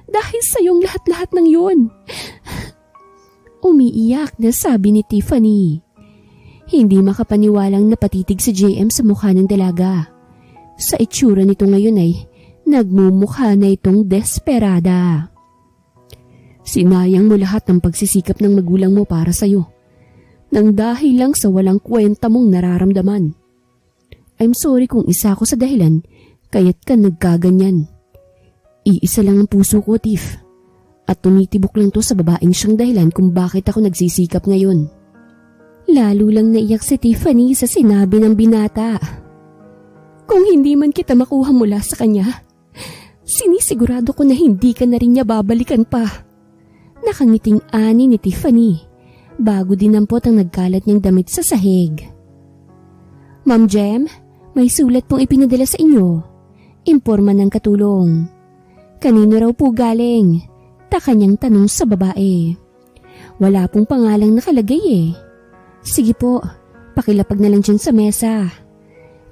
Dahil sa'yong lahat-lahat ng yun. Umiiyak na sabi ni Tiffany. Hindi makapaniwalang napatitig si JM sa mukha ng dalaga. Sa itsura nito ngayon ay nagmumukha na itong desperada. Sinayang mo lahat ng pagsisikap ng magulang mo para sa'yo. Nang dahil lang sa walang kwenta mong nararamdaman. I'm sorry kung isa ako sa dahilan kaya't ka nagkaganyan. Iisa lang ang puso ko, Tiff. At tumitibok lang to sa babaeng siyang dahilan kung bakit ako nagsisikap ngayon. Lalo lang naiyak si Tiffany sa sinabi ng binata. Kung hindi man kita makuha mula sa kanya, sinisigurado ko na hindi ka na rin niya babalikan pa. Nakangiting ani ni Tiffany bago dinampot ang nagkalat niyang damit sa sahig. Ma'am Jem, may sulat pong ipinadala sa inyo. Imporma ng katulong. Kanino raw po galing? Taka niyang tanong sa babae. Wala pong pangalang nakalagay eh. Sige po, pakilapag na lang dyan sa mesa.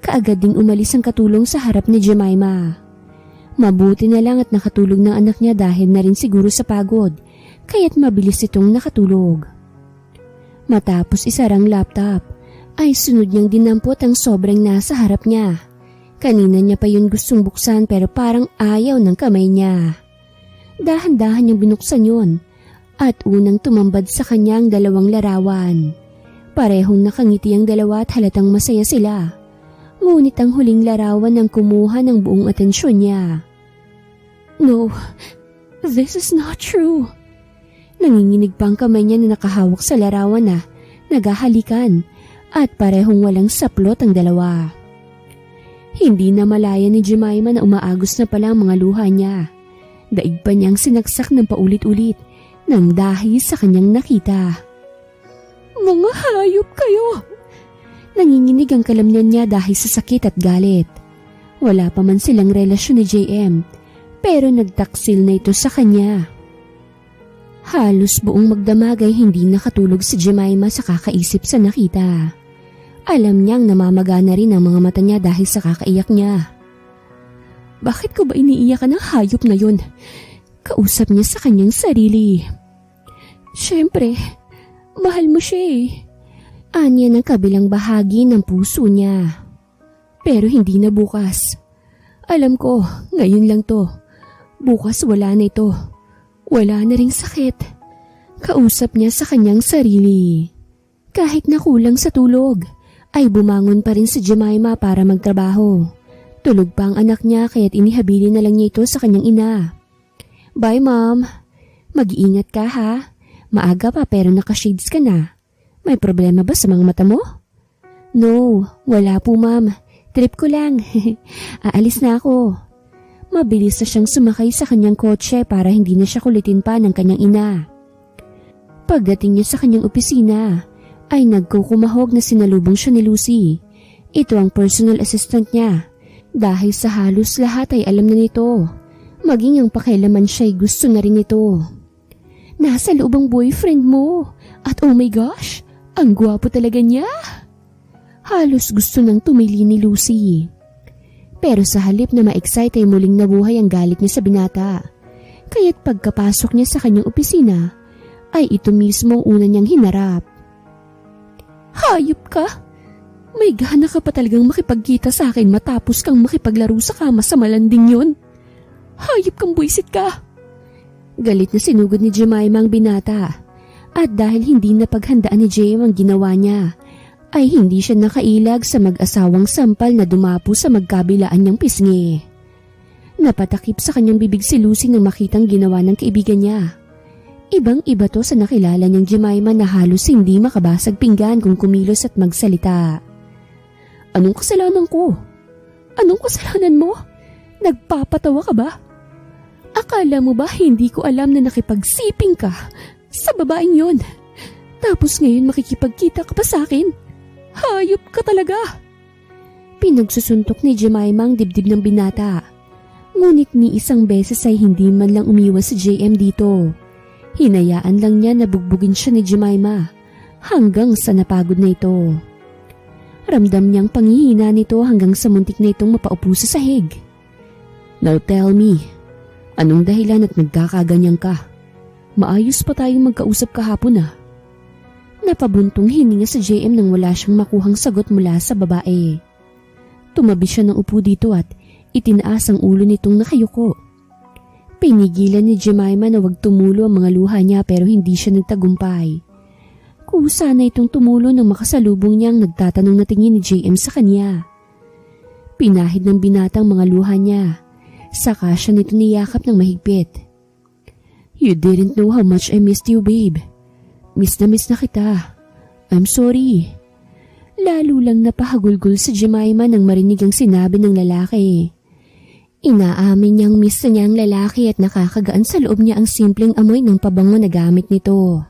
Kaagad ding umalis ang katulong sa harap ni Jemima. Mabuti na lang at nakatulog ng anak niya dahil na rin siguro sa pagod, kaya't mabilis itong nakatulog. Matapos isarang laptop, ay sunod niyang dinampot ang sobrang nasa harap niya. Kanina niya pa yun gustong buksan pero parang ayaw ng kamay niya. Dahan-dahan niyang binuksan yun at unang tumambad sa kanya ang dalawang larawan. Parehong nakangiti ang dalawa at halatang masaya sila. Ngunit ang huling larawan ang kumuha ng buong atensyon niya. No, This is not true. Nanginginig pa ang kamay niya na nakahawak sa larawan na naghahalikan at parehong walang saplot ang dalawa. Hindi na malaya ni Jemima na umaagos na pala ang mga luha niya. Daig pa niyang sinaksak ng paulit-ulit nang dahil sa kanyang nakita. Mga hayop kayo! Nanginginig ang kalamnan niya dahil sa sakit at galit. Wala pa man silang relasyon ni JM, pero nagtaksil na ito sa kanya. Halos buong magdamag ay hindi nakatulog si Jemima sa kakaisip sa nakita. Alam niyang namamagana rin ang mga mata niya dahil sa kakaiyak niya. Bakit ko ba iniiyakan ng hayop na yun? Kausap niya sa kanyang sarili. Siyempre, mahal mo siya eh. Anya ng kabilang bahagi ng puso niya. Pero hindi na bukas. Alam ko, ngayon lang to. Bukas wala na ito. Wala na ring sakit. Kausap niya sa kanyang sarili. Kahit nakulang sa tulog, ay bumangon pa rin si Jemima para magtrabaho. Tulog pa ang anak niya kaya't inihabilin na lang niya ito sa kanyang ina. Bye mom. Mag-iingat ka ha. Maaga pa pero naka-shades ka na. May problema ba sa mga mata mo? No, wala po ma'am. Trip ko lang. Aalis na ako. Mabilis na siyang sumakay sa kanyang kotse para hindi na siya kulitin pa ng kanyang ina. Pagdating niya sa kanyang opisina, ay nagkukumahog na sinalubong siya ni Lucy. Ito ang personal assistant niya. Dahil sa halos lahat ay alam na nito. Maging ang pakialaman siya ay gusto na rin nito. Nasa loob ang boyfriend mo. At oh my gosh, ang gwapo talaga niya. Halos gusto nang tumili ni Lucy. Pero sa halip na ma-excite ay muling nabuhay ang galit niya sa binata. Kaya't pagkapasok niya sa kanyang opisina, ay ito mismo ang una niyang hinarap. Hayop ka! May gana ka pa talagang makipagkita sa akin matapos kang makipaglaro sa kama sa malanding yon. Hayop kang buisit ka! Galit na sinugod ni Jemima ang binata. At dahil hindi napaghandaan ni JM ang ginawa niya, ay hindi siya nakailag sa mag-asawang sampal na dumapo sa magkabilaan niyang pisngi. Napatakip sa kanyang bibig si Lucy nang makitang ginawa ng kaibigan niya. Ibang-iba to sa nakilala niyang Jemima na halos hindi makabasag pinggan kung kumilos at magsalita. Anong kasalanan ko? Anong kasalanan mo? Nagpapatawa ka ba? Akala mo ba hindi ko alam na nakipagsiping ka sa babaeng yon? Tapos ngayon makikipagkita ka pa sa akin? Hayop ka talaga! Pinagsusuntok ni Jemima ang dibdib ng binata. Ngunit ni isang beses ay hindi man lang umiwas si JM dito. Hinayaan lang niya na bugbugin siya ni Jemima hanggang sa napagod na ito. Ramdam niyang panghihina nito hanggang sa muntik na itong mapaupo sa sahig. Now tell me, anong dahilan at nagkakaganyan ka? Maayos pa tayong magkausap kahapon ah. Napabuntong hininga sa JM nang wala siyang makuhang sagot mula sa babae. Tumabi siya ng upo dito at itinaas ang ulo nitong nakayuko. Pinigilan ni Jemima na wag tumulo ang mga luha niya pero hindi siya nagtagumpay. Kusa na itong tumulo nang makasalubong niyang nagtatanong na tingin ni JM sa kanya. Pinahid ng binatang mga luha niya. Saka siya nito niyakap ng mahigpit. You didn't know how much I missed you, babe. Miss na kita. I'm sorry. Lalo lang napahagulgol si Jemima nang marinig ang sinabi ng lalaki. Inaamin niyang miss na niya ang lalaki at nakakagaan sa loob niya ang simpleng amoy ng pabango na gamit nito.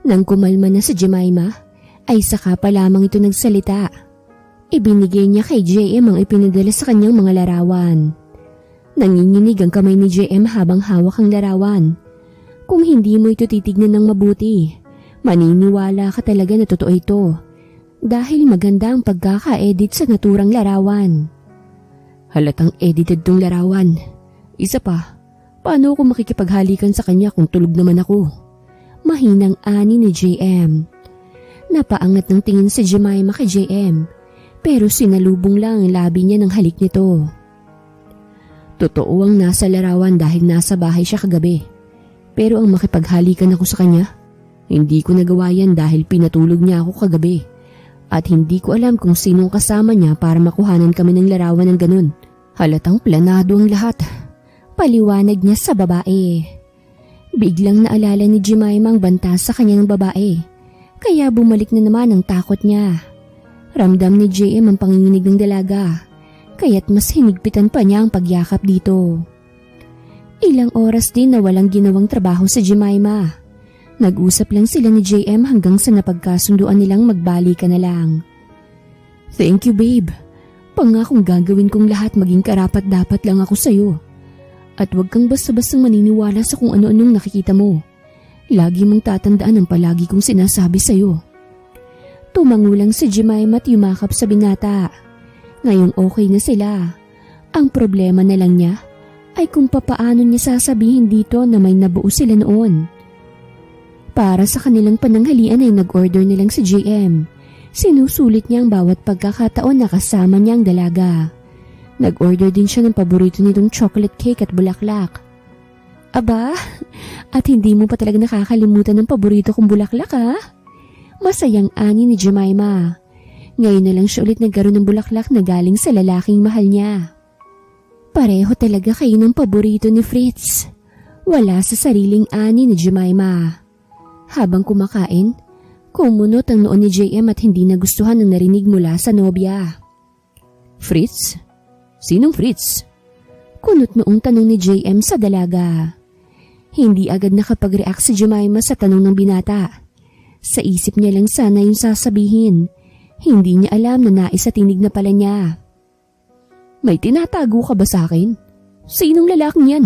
Nang kumalma na si Jemima, ay saka pa lamang ito nagsalita. Ibinigay niya kay JM ang ipinadala sa kanyang mga larawan. Nanginginig ang kamay ni JM habang hawak ang larawan. Kung hindi mo ito titignan ng mabuti, maniniwala ka talaga na totoo ito dahil maganda ang pagkaka-edit sa naturang larawan. Halatang edited tong larawan. Isa pa, paano ako makikipaghalikan sa kanya kung tulog naman ako? Mahinang ani ni JM. Napaangat ng tingin si Jemima kay JM pero sinalubong lang ang labi niya ng halik nito. Totoo ang nasa larawan dahil nasa bahay siya kagabi. Pero ang makipaghalikan ako sa kanya, hindi ko nagawa yan dahil pinatulog niya ako kagabi. At hindi ko alam kung sinong kasama niya para makuhanan kami ng larawan ng ganun. Halatang planado ang lahat. Paliwanag niya sa babae. Biglang naalala ni Jemima ang banta sa kanyang babae, kaya bumalik na naman ang takot niya. Ramdam ni JM ang panginginig ng dalaga, kaya't mas hinigpitan pa niya ang pagyakap dito. Ilang oras din na walang ginawang trabaho sa Jemima. Nag-usap lang sila ni JM hanggang sa napagkasunduan nilang magbalikan na lang. Thank you, babe. Pangakong gagawin kong lahat, maging karapat-dapat lang ako sa'yo. At huwag kang basta-bastang maniniwala sa kung ano-anong nakikita mo. Lagi mong tatandaan ang palagi kong sinasabi sa'yo. Tumango lang si Jemima at yumakap sa binata. Ngayong okay na sila. Ang problema na lang niya ay kung papaano niya sasabihin dito na may nabuo sila noon. Para sa kanilang pananghalian ay nag-order nilang si JM. Sinusulit niya ang bawat pagkakataon na kasama niya ang dalaga. Nag-order din siya ng paborito nitong chocolate cake at bulaklak. Aba, at hindi mo pa talaga nakakalimutan ng paborito kong bulaklak ha? Masayang ani ni Jemima. Ngayon na lang siya ulit nagkaroon ng bulaklak na galing sa lalaking mahal niya. Pareho talaga kayo ng paborito ni Fritz. Wala sa sariling ani ni Jemima. Habang kumakain, kumunot ang noon ni JM at hindi nagustuhan ang narinig mula sa nobya. Fritz? Sinong Fritz? Kunot noong tanong ni JM sa dalaga. Hindi agad nakapag-react si Jemima sa tanong ng binata. Sa isip niya lang sana yung sasabihin. Hindi niya alam na nais at tinig na pala niya. May tinatago ka ba sa akin? Sinong lalaking yan?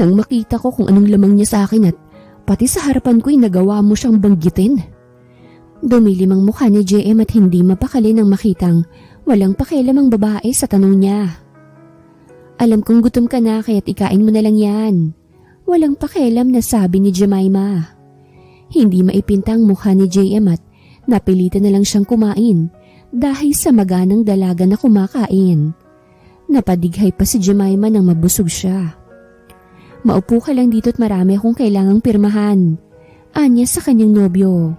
Nang makita ko kung anong lamang niya sa akin at pati sa harapan ko'y nagawa mo siyang banggitin. Dumilim ang mukha ni JM at hindi mapakali nang makitang walang pakialam ang babae sa tanong niya. Alam kong gutom ka na kaya't ikain mo na lang yan. Walang pakialam na sabi ni Jemima. Hindi maipintang mukha ni JM at napilitan na lang siyang kumain dahil sa maganang dalaga na kumakain. Napadighay pa si Jemima nang mabusog siya. Maupo ka lang dito at marami akong kailangang pirmahan. Anya sa kanyang nobyo.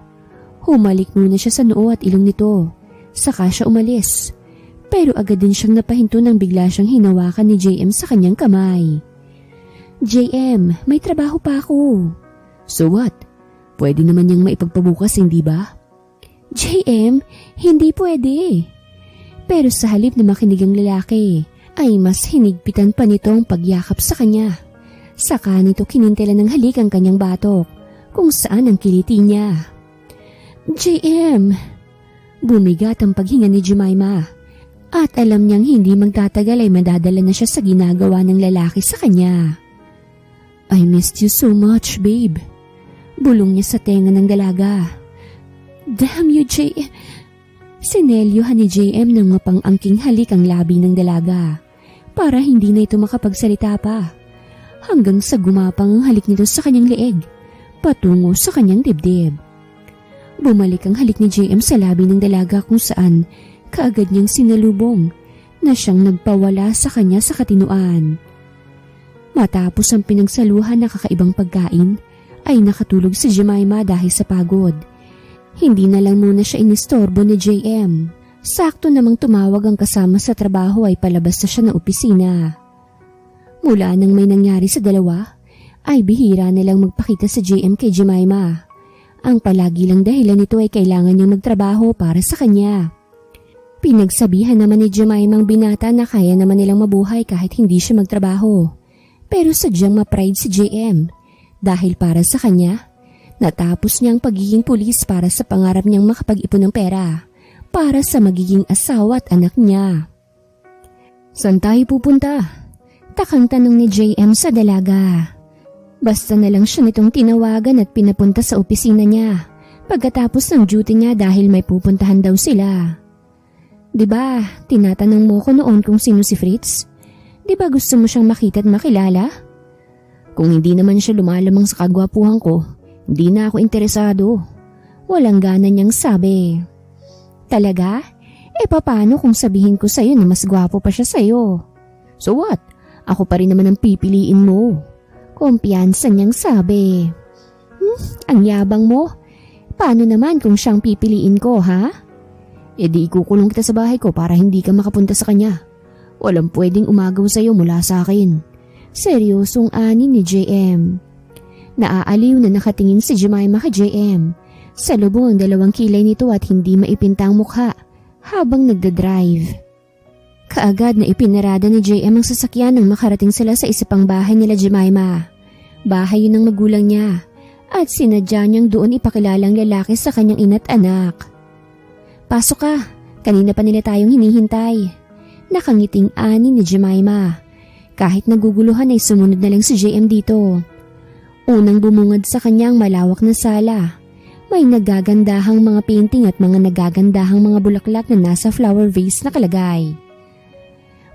Humalik muna siya sa noo at ilong nito. Saka siya umalis. Pero agad din siyang napahinto nang bigla siyang hinawakan ni JM sa kanyang kamay. JM, may trabaho pa ako. So what? Pwede naman niyang maipagpabukas, hindi ba? JM, hindi pwede. Pero sa halip na makinig ang lalaki, ay mas hinigpitan pa nito ang pagyakap sa kanya. Saka nito kinintilan ng halik ang kanyang batok, kung saan ang kiliti niya. JM! Bumigat ang paghinga ni Jemima. At alam niyang hindi magtatagal ay madadala na siya sa ginagawa ng lalaki sa kanya. I missed you so much, babe. Bulong niya sa tenga ng dalaga. Damn you, JM! Sinelyohan ni JM ng mapang-angking halik ang labi ng dalaga para hindi na ito makapagsalita pa. Hanggang sa gumapang ang halik nito sa kanyang leeg, patungo sa kanyang dibdib. Bumalik ang halik ni JM sa labi ng dalaga kung saan kaagad niyang sinalubong na siyang nagpawala sa kanya sa katinuan. Matapos ang pinagsaluhan na kakaibang pagkain, ay nakatulog si Jemima dahil sa pagod. Hindi na lang muna siya inistorbo ni JM. Sakto namang tumawag ang kasama sa trabaho ay palabas na siya ng opisina. Mula nang may nangyari sa dalawa, ay bihira na lang magpakita sa JM kay Jemima. Ang palagi lang dahilan nito ay kailangan niyang magtrabaho para sa kanya. Pinagsabihan naman ni Jemima ang binata na kaya naman nilang mabuhay kahit hindi siya magtrabaho. Pero sadyang ma-pride si JM dahil para sa kanya, natapos niya ang pagiging pulis para sa pangarap niyang makapag-ipon ng pera para sa magiging asawa at anak niya. Saan tayo pupunta? Takang tanong ni JM sa dalaga. Basta na lang siya nitong tinawagan at pinapunta sa opisina niya pagkatapos ng duty niya dahil may pupuntahan daw sila. Diba, tinatanong mo ko noon kung sino si Fritz? Diba gusto mo siyang makita at makilala? Kung hindi naman siya lumalamang sa kagwapuhan ko, hindi na ako interesado. Walang gana niyang sabi. Talaga? Paano kung sabihin ko sa'yo na mas gwapo pa siya sa'yo? So what? Ako pa rin naman ang pipiliin mo. Kumpiyansa niyang sabi. Ang yabang mo. Paano naman kung siyang pipiliin ko, ha? Di ikukulong kita sa bahay ko para hindi ka makapunta sa kanya. Walang pwedeng umagaw sa'yo mula sa akin. Seryosong ani ni JM. Naaaliw na nakatingin si Jemima kay JM. Salubong ang dalawang kilay nito at hindi maipintang mukha habang nagdadrive. Kaagad na ipinarada ni JM ang sasakyan nang makarating sila sa isa pang bahay nila Jemima. Bahay yun ng magulang niya at sinadya niyang doon ipakilalang lalaki sa kanyang ina't anak. Pasok ka, kanina pa nila tayong hinihintay. Nakangiting ani ni Jemima. Kahit naguguluhan ay sumunod na lang si JM dito. Unang bumungad sa kanyang malawak na sala. May nagagandahang mga painting at mga nagagandahang mga bulaklak na nasa flower vase nakalagay.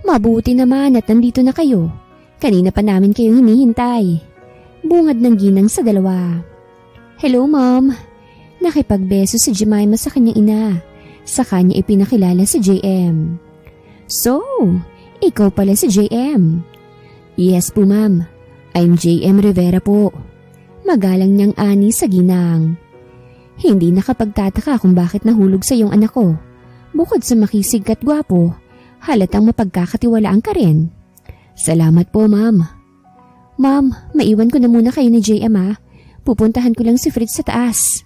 Mabuti naman at nandito na kayo. Kanina pa namin kayong hinihintay. Bungad ng ginang sa dalawa. Hello, Mom. Nakipagbeso si Jemima sa kanyang ina. Sa kanya ipinakilala si JM. So, ikaw pala si JM. Yes po, Ma'am. I'm JM Rivera po. Magalang niyang ani sa ginang. Hindi nakapagtataka kung bakit nahulog sa iyong anak ko. Bukod sa makisig at gwapo, halatang mapagkakatiwalaan ka rin. Salamat po, Ma'am. Ma'am, maiwan ko na muna kayo ni JM ha. Pupuntahan ko lang si Fritz sa taas.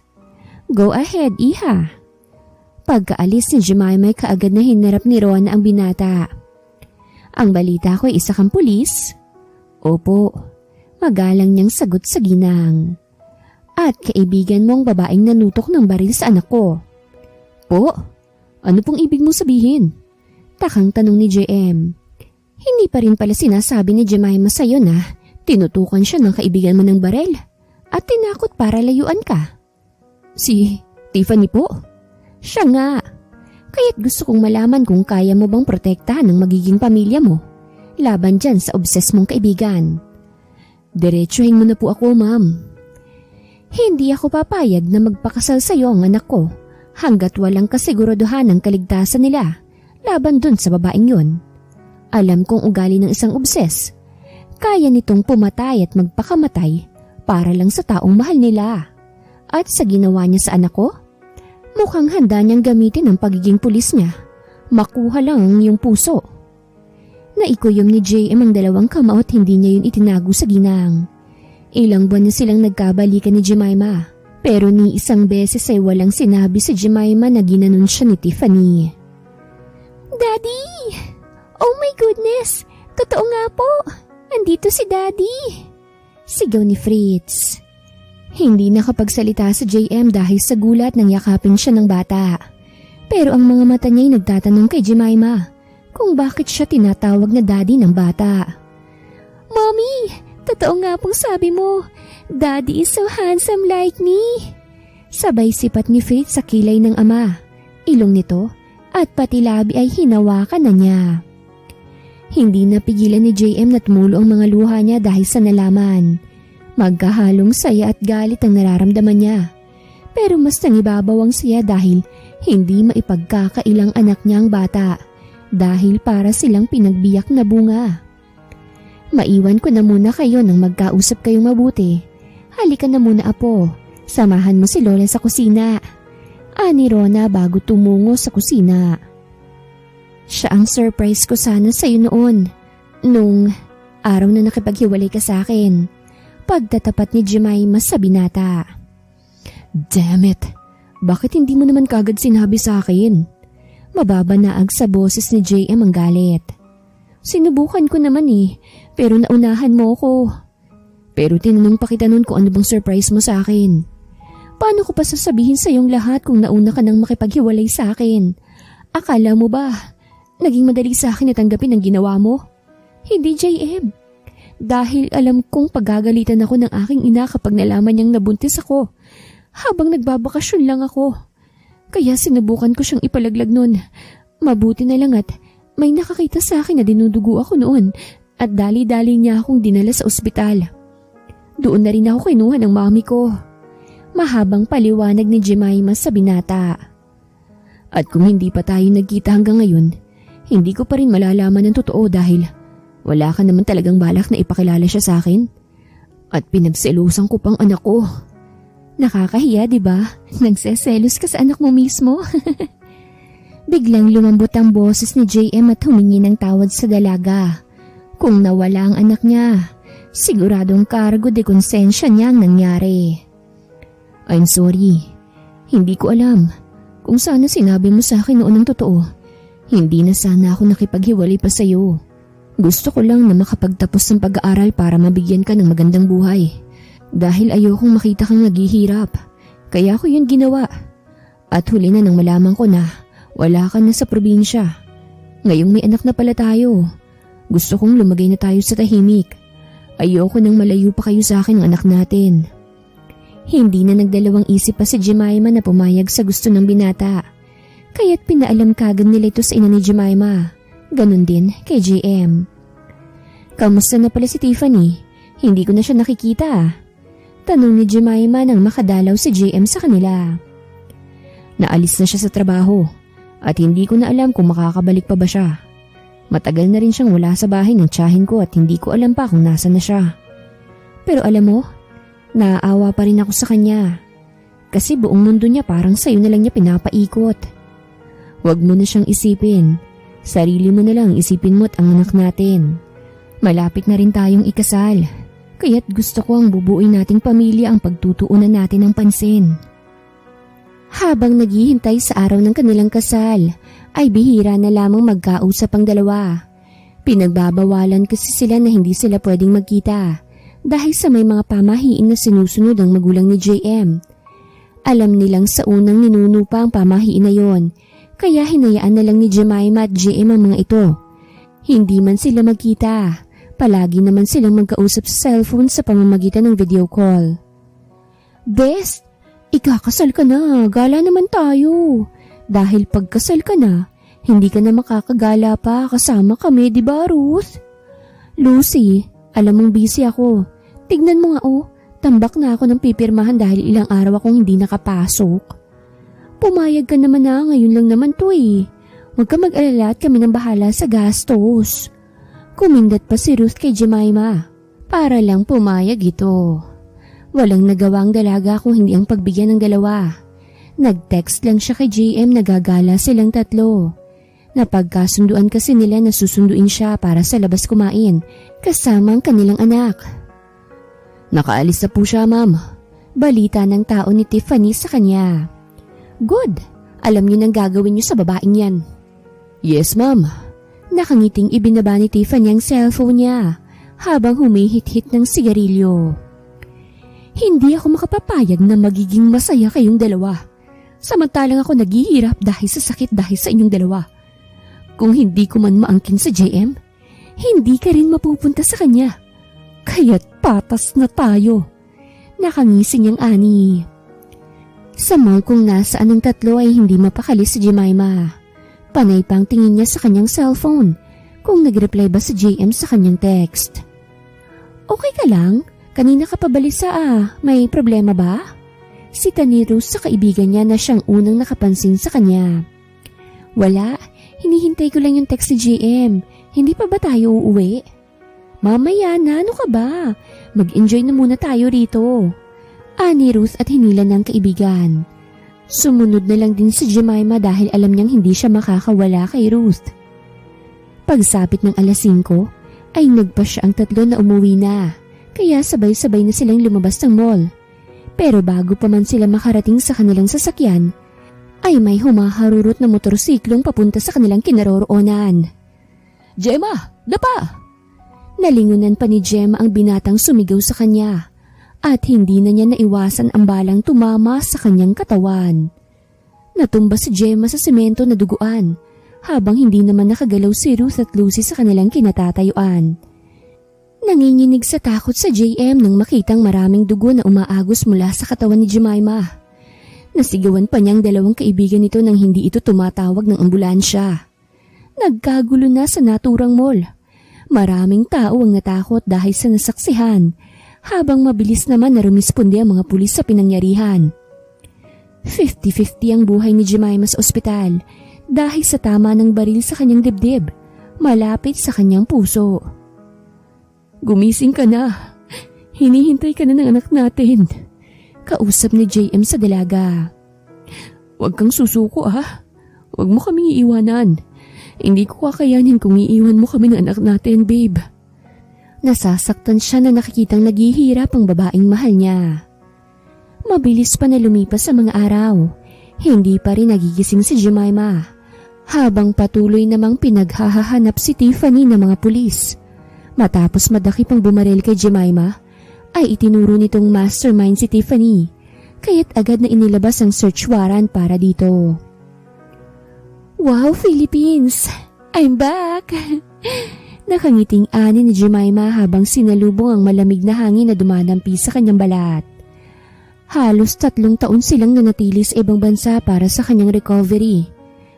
Go ahead, Iha. Pagkaalis ni Jemima ay kaagad na hinarap ni Rona ang binata. Ang balita ko ay isa kang pulis? Opo. Magalang niyang sagot sa ginang. At kaibigan mong babaeng nanutok ng baril sa anak ko. Po? Ano pong ibig mong sabihin? Takang tanong ni JM. Hindi pa rin pala sinasabi ni Jemima sa'yo na tinutukan siya ng kaibigan mo ng baril at tinakot para layuan ka. Si Tiffany po? Siya nga. Kaya't gusto kong malaman kung kaya mo bang protektahan ang magiging pamilya mo laban dyan sa obses mong kaibigan. Diretsuhin mo na po ako, Ma'am. Hindi ako papayag na magpakasal sa iyo ang anak ko hanggat walang kasiguraduhan ng kaligtasan nila laban dun sa babaeng yun. Alam kong ugali ng isang obses. Kaya nitong pumatay at magpakamatay para lang sa taong mahal nila. At sa ginawa niya sa anak ko, mukhang handa niyang gamitin ang pagiging pulis niya. Makuha lang ang iyong puso. Naikuyom ni JM ang dalawang kamao at hindi niya yun itinago sa ginang. Ilang buwan na silang nagkabalikan ni Jemima. Pero ni isang beses ay walang sinabi si Jemima na ginanon siya ni Tiffany. Daddy! Oh my goodness! Totoo nga po! Andito si Daddy! Sigaw ni Fritz. Hindi nakapagsalita si JM dahil sa gulat nang yakapin siya ng bata. Pero ang mga mata niya ay nagtatanong kay Jemima kung bakit siya tinatawag na daddy ng bata. Mommy, totoo nga pong sabi mo, Daddy is so handsome like me. Sabay sipat ni Fritz sa kilay ng ama, ilong nito at pati labi ay hinawakan na niya. Hindi napigilan ni JM na tumulo ang mga luha niya dahil sa nalaman. Magkahalong saya at galit ang nararamdaman niya. Pero mas nangibabaw ang siya dahil hindi maipagkakailang anak niya ang bata dahil para silang pinagbiyak na bunga. Maiwan ko na muna kayo nang magkausap kayong mabuti. Halika na muna, apo. Samahan mo si Lola sa kusina. Ani Rona bago tumungo sa kusina. Siya ang surprise ko sana sa'yo noon. Nung araw na nakipaghiwalay ka sa akin. Pagtatapat ni Jemima sa binata. Damn it! Bakit hindi mo naman kagad sinabi sa akin? Mababanaag sa boses ni JM ang galit. Sinubukan ko naman pero naunahan mo ko. Pero tinanong pa kita nun kung ano bang surprise mo sa akin. Paano ko pa sasabihin sa iyong lahat kung nauna ka nang makipaghiwalay sa akin? Akala mo ba naging madali sa akin na tanggapin ang ginawa mo? Hindi, JM. Dahil alam kong pagagalitan ako ng aking ina kapag nalaman niyang nabuntis ako habang nagbabakasyon lang ako. Kaya sinubukan ko siyang ipalaglag noon. Mabuti na lang at may nakakita sa akin na dinudugo ako noon at dali-dali niya akong dinala sa ospital. Doon na rin ako kinuha ng mami ko. Mahabang paliwanag ni Jemima sa binata. At kung hindi pa tayo nagkita hanggang ngayon, hindi ko pa rin malalaman ang totoo dahil wala ka naman talagang balak na ipakilala siya sa akin. At pinagselusan ko pang anak ko. Nakakahiya, diba? Nagseselos ka sa anak mo mismo. Biglang lumambot ang boses ni JM at humingi ng tawad sa dalaga. Kung nawala ang anak niya, siguradong cargo de konsensya niya ang nangyari. I'm sorry. Hindi ko alam. Kung sana sinabi mo sa akin noon ang totoo, hindi na sana ako nakipaghiwalay pa sa'yo. Gusto ko lang na makapagtapos ng pag-aaral para mabigyan ka ng magandang buhay. Dahil ayokong makita kang naghihirap, kaya ko yun ginawa. At huli na nang malaman ko na wala ka na sa probinsya. Ngayong may anak na pala tayo. Gusto kong lumagay na tayo sa tahimik. Ayoko nang malayo pa kayo sa akin ng anak natin. Hindi na nagdalawang isip pa si Jemima na pumayag sa gusto ng binata. Kaya't pinaalam kagad nila ito sa ina ni Jemima. Ganon din kay JM. Kamusta na pala si Tiffany? Hindi ko na siya nakikita. Tanong ni Jemima nang makadalaw si JM sa kanila. Naalis na siya sa trabaho at hindi ko na alam kung makakabalik pa ba siya. Matagal na rin siyang wala sa bahay ng tiyahin ko at hindi ko alam pa kung nasa na siya. Pero alam mo, naaawa pa rin ako sa kanya. Kasi buong mundo niya parang sa'yo na lang niya pinapaikot. Huwag mo na siyang isipin. Sarili mo na lang isipin mo't ang anak natin. Malapit na rin tayong ikasal. Kaya't gusto ko ang bubuin nating pamilya ang pagtutuunan natin ng pansin. Habang naghihintay sa araw ng kanilang kasal, ay bihira na lamang magkausap ang dalawa. Pinagbabawalan kasi sila na hindi sila pwedeng magkita dahil sa may mga pamahiin na sinusunod ang magulang ni JM. Alam nilang sa unang ninuno pa ang pamahiin na yon, kaya hinayaan na lang ni Jemima at JM ang mga ito. Hindi man sila magkita, palagi naman silang magkausap sa cellphone sa pamamagitan ng video call. Best, ikakasal ka na, gala naman tayo. Dahil pagkasal ka na, hindi ka na makakagala pa kasama kami, di ba Ruth? Lucy, alam mong busy ako. Tignan mo nga tambak na ako ng pipirmahan dahil ilang araw akong hindi nakapasok. Pumayag ka naman na, ngayon lang naman to eh. Huwag ka mag-alala at kami nang bahala sa gastos. Kumindat pa si Ruth kay Jemima. Para lang pumayag ito. Walang nagawang dalaga kung hindi ang pagbigyan ng dalawa. Nag-text lang siya kay JM na gagala silang tatlo. Napagkasunduan kasi nila na susunduin siya para sa labas kumain kasama ang kanilang anak. Nakaalis na po siya, ma'am. Balita ng tao ni Tiffany sa kanya. Good. Alam niyo nang gagawin niyo sa babaeng yan. Yes, ma'am. Nakangiting ibinaba ni Tiffany ang cellphone niya habang humihit-hit ng sigarilyo. Hindi ako makapapayag na magiging masaya kayong dalawa. Samantalang ako naghihirap dahil sa sakit dahil sa inyong dalawa. Kung hindi ko man maangkin sa JM, hindi ka rin mapupunta sa kanya. Kaya't patas na tayo. Nakangising ang ani. Sa mall kung nasaan ang tatlo ay hindi mapakali si Jemima. Panay pang tingin niya sa kanyang cellphone kung nag-reply ba si JM sa kanyang text. Okay ka lang? Kanina ka pabalisa May problema ba? Sita ni Rose sa kaibigan niya na siyang unang nakapansin sa kanya. Wala, hinihintay ko lang yung text ni JM. Hindi pa ba tayo uuwi? Mamaya na, ano ka ba? Mag-enjoy na muna tayo rito. Ani Ruth at hinila ng kaibigan. Sumunod na lang din si Jemima dahil alam niyang hindi siya makakawala kay Ruth. Pagsapit ng 5:00 ay nagpasya ang tatlo na umuwi na, kaya sabay-sabay na silang lumabas ng mall. Pero bago pa man sila makarating sa kanilang sasakyan, ay may humaharurot na motorsiklong papunta sa kanilang kinaroroonan. Gemma, dapa! Nalingunan pa ni Gemma ang binatang sumigaw sa kanya at hindi na niya naiwasan ang balang tumama sa kanyang katawan. Natumba si Gemma sa semento na duguan habang hindi naman nakagalaw si Ruth at Lucy sa kanilang kinatatayuan. Nanginginig sa takot sa JM nang makitang maraming dugo na umaagos mula sa katawan ni Jemima. Nasigawan pa niyang dalawang kaibigan nito nang hindi ito tumatawag ng ambulansya. Nagkagulo na sa naturang mall. Maraming tao ang natakot dahil sa nasaksihan, habang mabilis naman na rumisponde ang mga pulis sa pinangyarihan. 50-50 ang buhay ni Jemima sa ospital dahil sa tama ng baril sa kanyang dibdib, malapit sa kanyang puso. Gumising ka na. Hinihintay ka na ng anak natin. Kausap ni JM sa dalaga. Huwag kang susuko Huwag mo kaming iiwanan. Hindi ko kakayanin kung iiwan mo kami ng anak natin, babe. Nasasaktan siya na nakikitang naghihirap ang babaeng mahal niya. Mabilis pa na lumipas sa mga araw, hindi pa rin nagigising si Jemima. Habang patuloy namang pinaghahanap si Tiffany ng mga pulis. Matapos madakip ang bumaril kay Jemima, ay itinuro nitong mastermind si Tiffany, kaya't agad na inilabas ang search warrant para dito. Wow, Philippines! I'm back! Nakangiting ani ni Jemima habang sinalubong ang malamig na hangin na dumadampi sa kanyang balat. Halos 3 taon silang nanatili sa ibang bansa para sa kanyang recovery.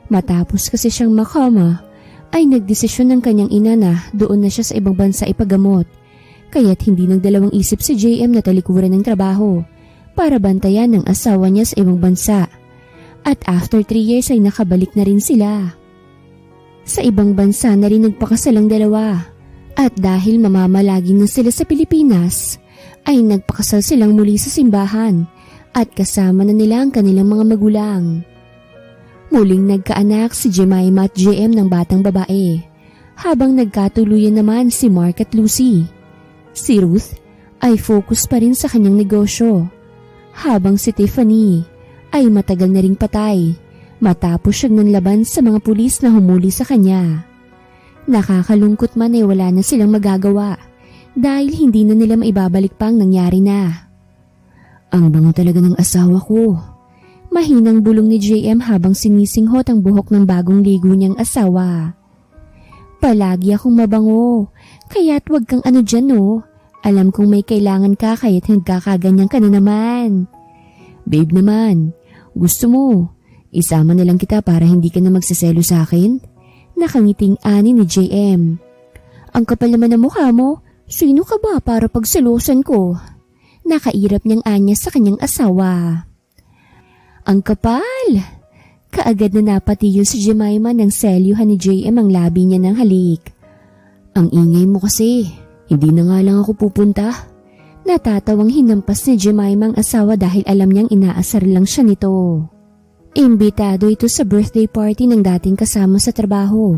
Matapos kasi siyang makoma, ay nagdesisyon ng kanyang ina na doon na siya sa ibang bansa ipagamot. Kaya't hindi nagdalawang isip si JM na talikuran ng trabaho para bantayan ng asawa niya sa ibang bansa. At after 3 years ay nakabalik na rin sila. Sa ibang bansa na rin nagpakasalang dalawa. At dahil mamamalagi na sila sa Pilipinas, ay nagpakasal silang muli sa simbahan at kasama na nila ang kanilang mga magulang. Muling nagkaanak si Jemima at JM ng batang babae, habang nagkatuluyan naman si Mark at Lucy. Si Ruth ay focus pa rin sa kanyang negosyo, habang si Tiffany ay matagal na ring patay matapos siyang nanlaban sa mga pulis na humuli sa kanya. Nakakalungkot man ay wala na silang magagawa dahil hindi na nila maibabalik pa ang nangyari na. Ang bango talaga ng asawa ko. Mahinang bulong ni JM habang sinisinghot ang buhok ng bagong ligo niyang asawa. Palagi akong mabango, kaya't wag kang ano dyan no. Alam kong may kailangan ka kaya't nagkakaganyan ka na naman. Babe naman, gusto mo, isama na lang kita para hindi ka na magsaselo sa akin? Nakangiting ani ni JM. Ang kapal naman ng mukha mo, sino ka ba para pagselosan ko? Nakairap niyang anya sa kanyang asawa. Ang kapal! Kaagad na napatiyo si Jemima nang selyuhan ni JM ang labi niya ng halik. Ang ingay mo kasi, hindi na nga lang ako pupunta. Natatawang hinampas ni Jemima ang asawa dahil alam niyang inaasar lang siya nito. Imbitado ito sa birthday party ng dating kasama sa trabaho.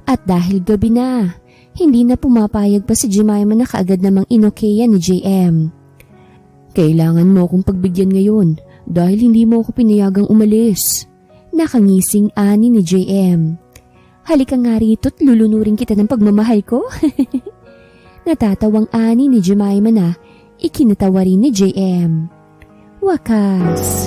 At dahil gabi na, hindi na pumapayag pa si Jemima na kaagad namang inokeya ni JM. Kailangan mo akong pagbigyan ngayon dahil hindi mo ako pinayagang umalis. Nakangising ani ni JM. Halika nga rito't lulunurin kita ng pagmamahal ko. Natatawang ani ni Jemima na ikinatawa rin ni JM. Wakas.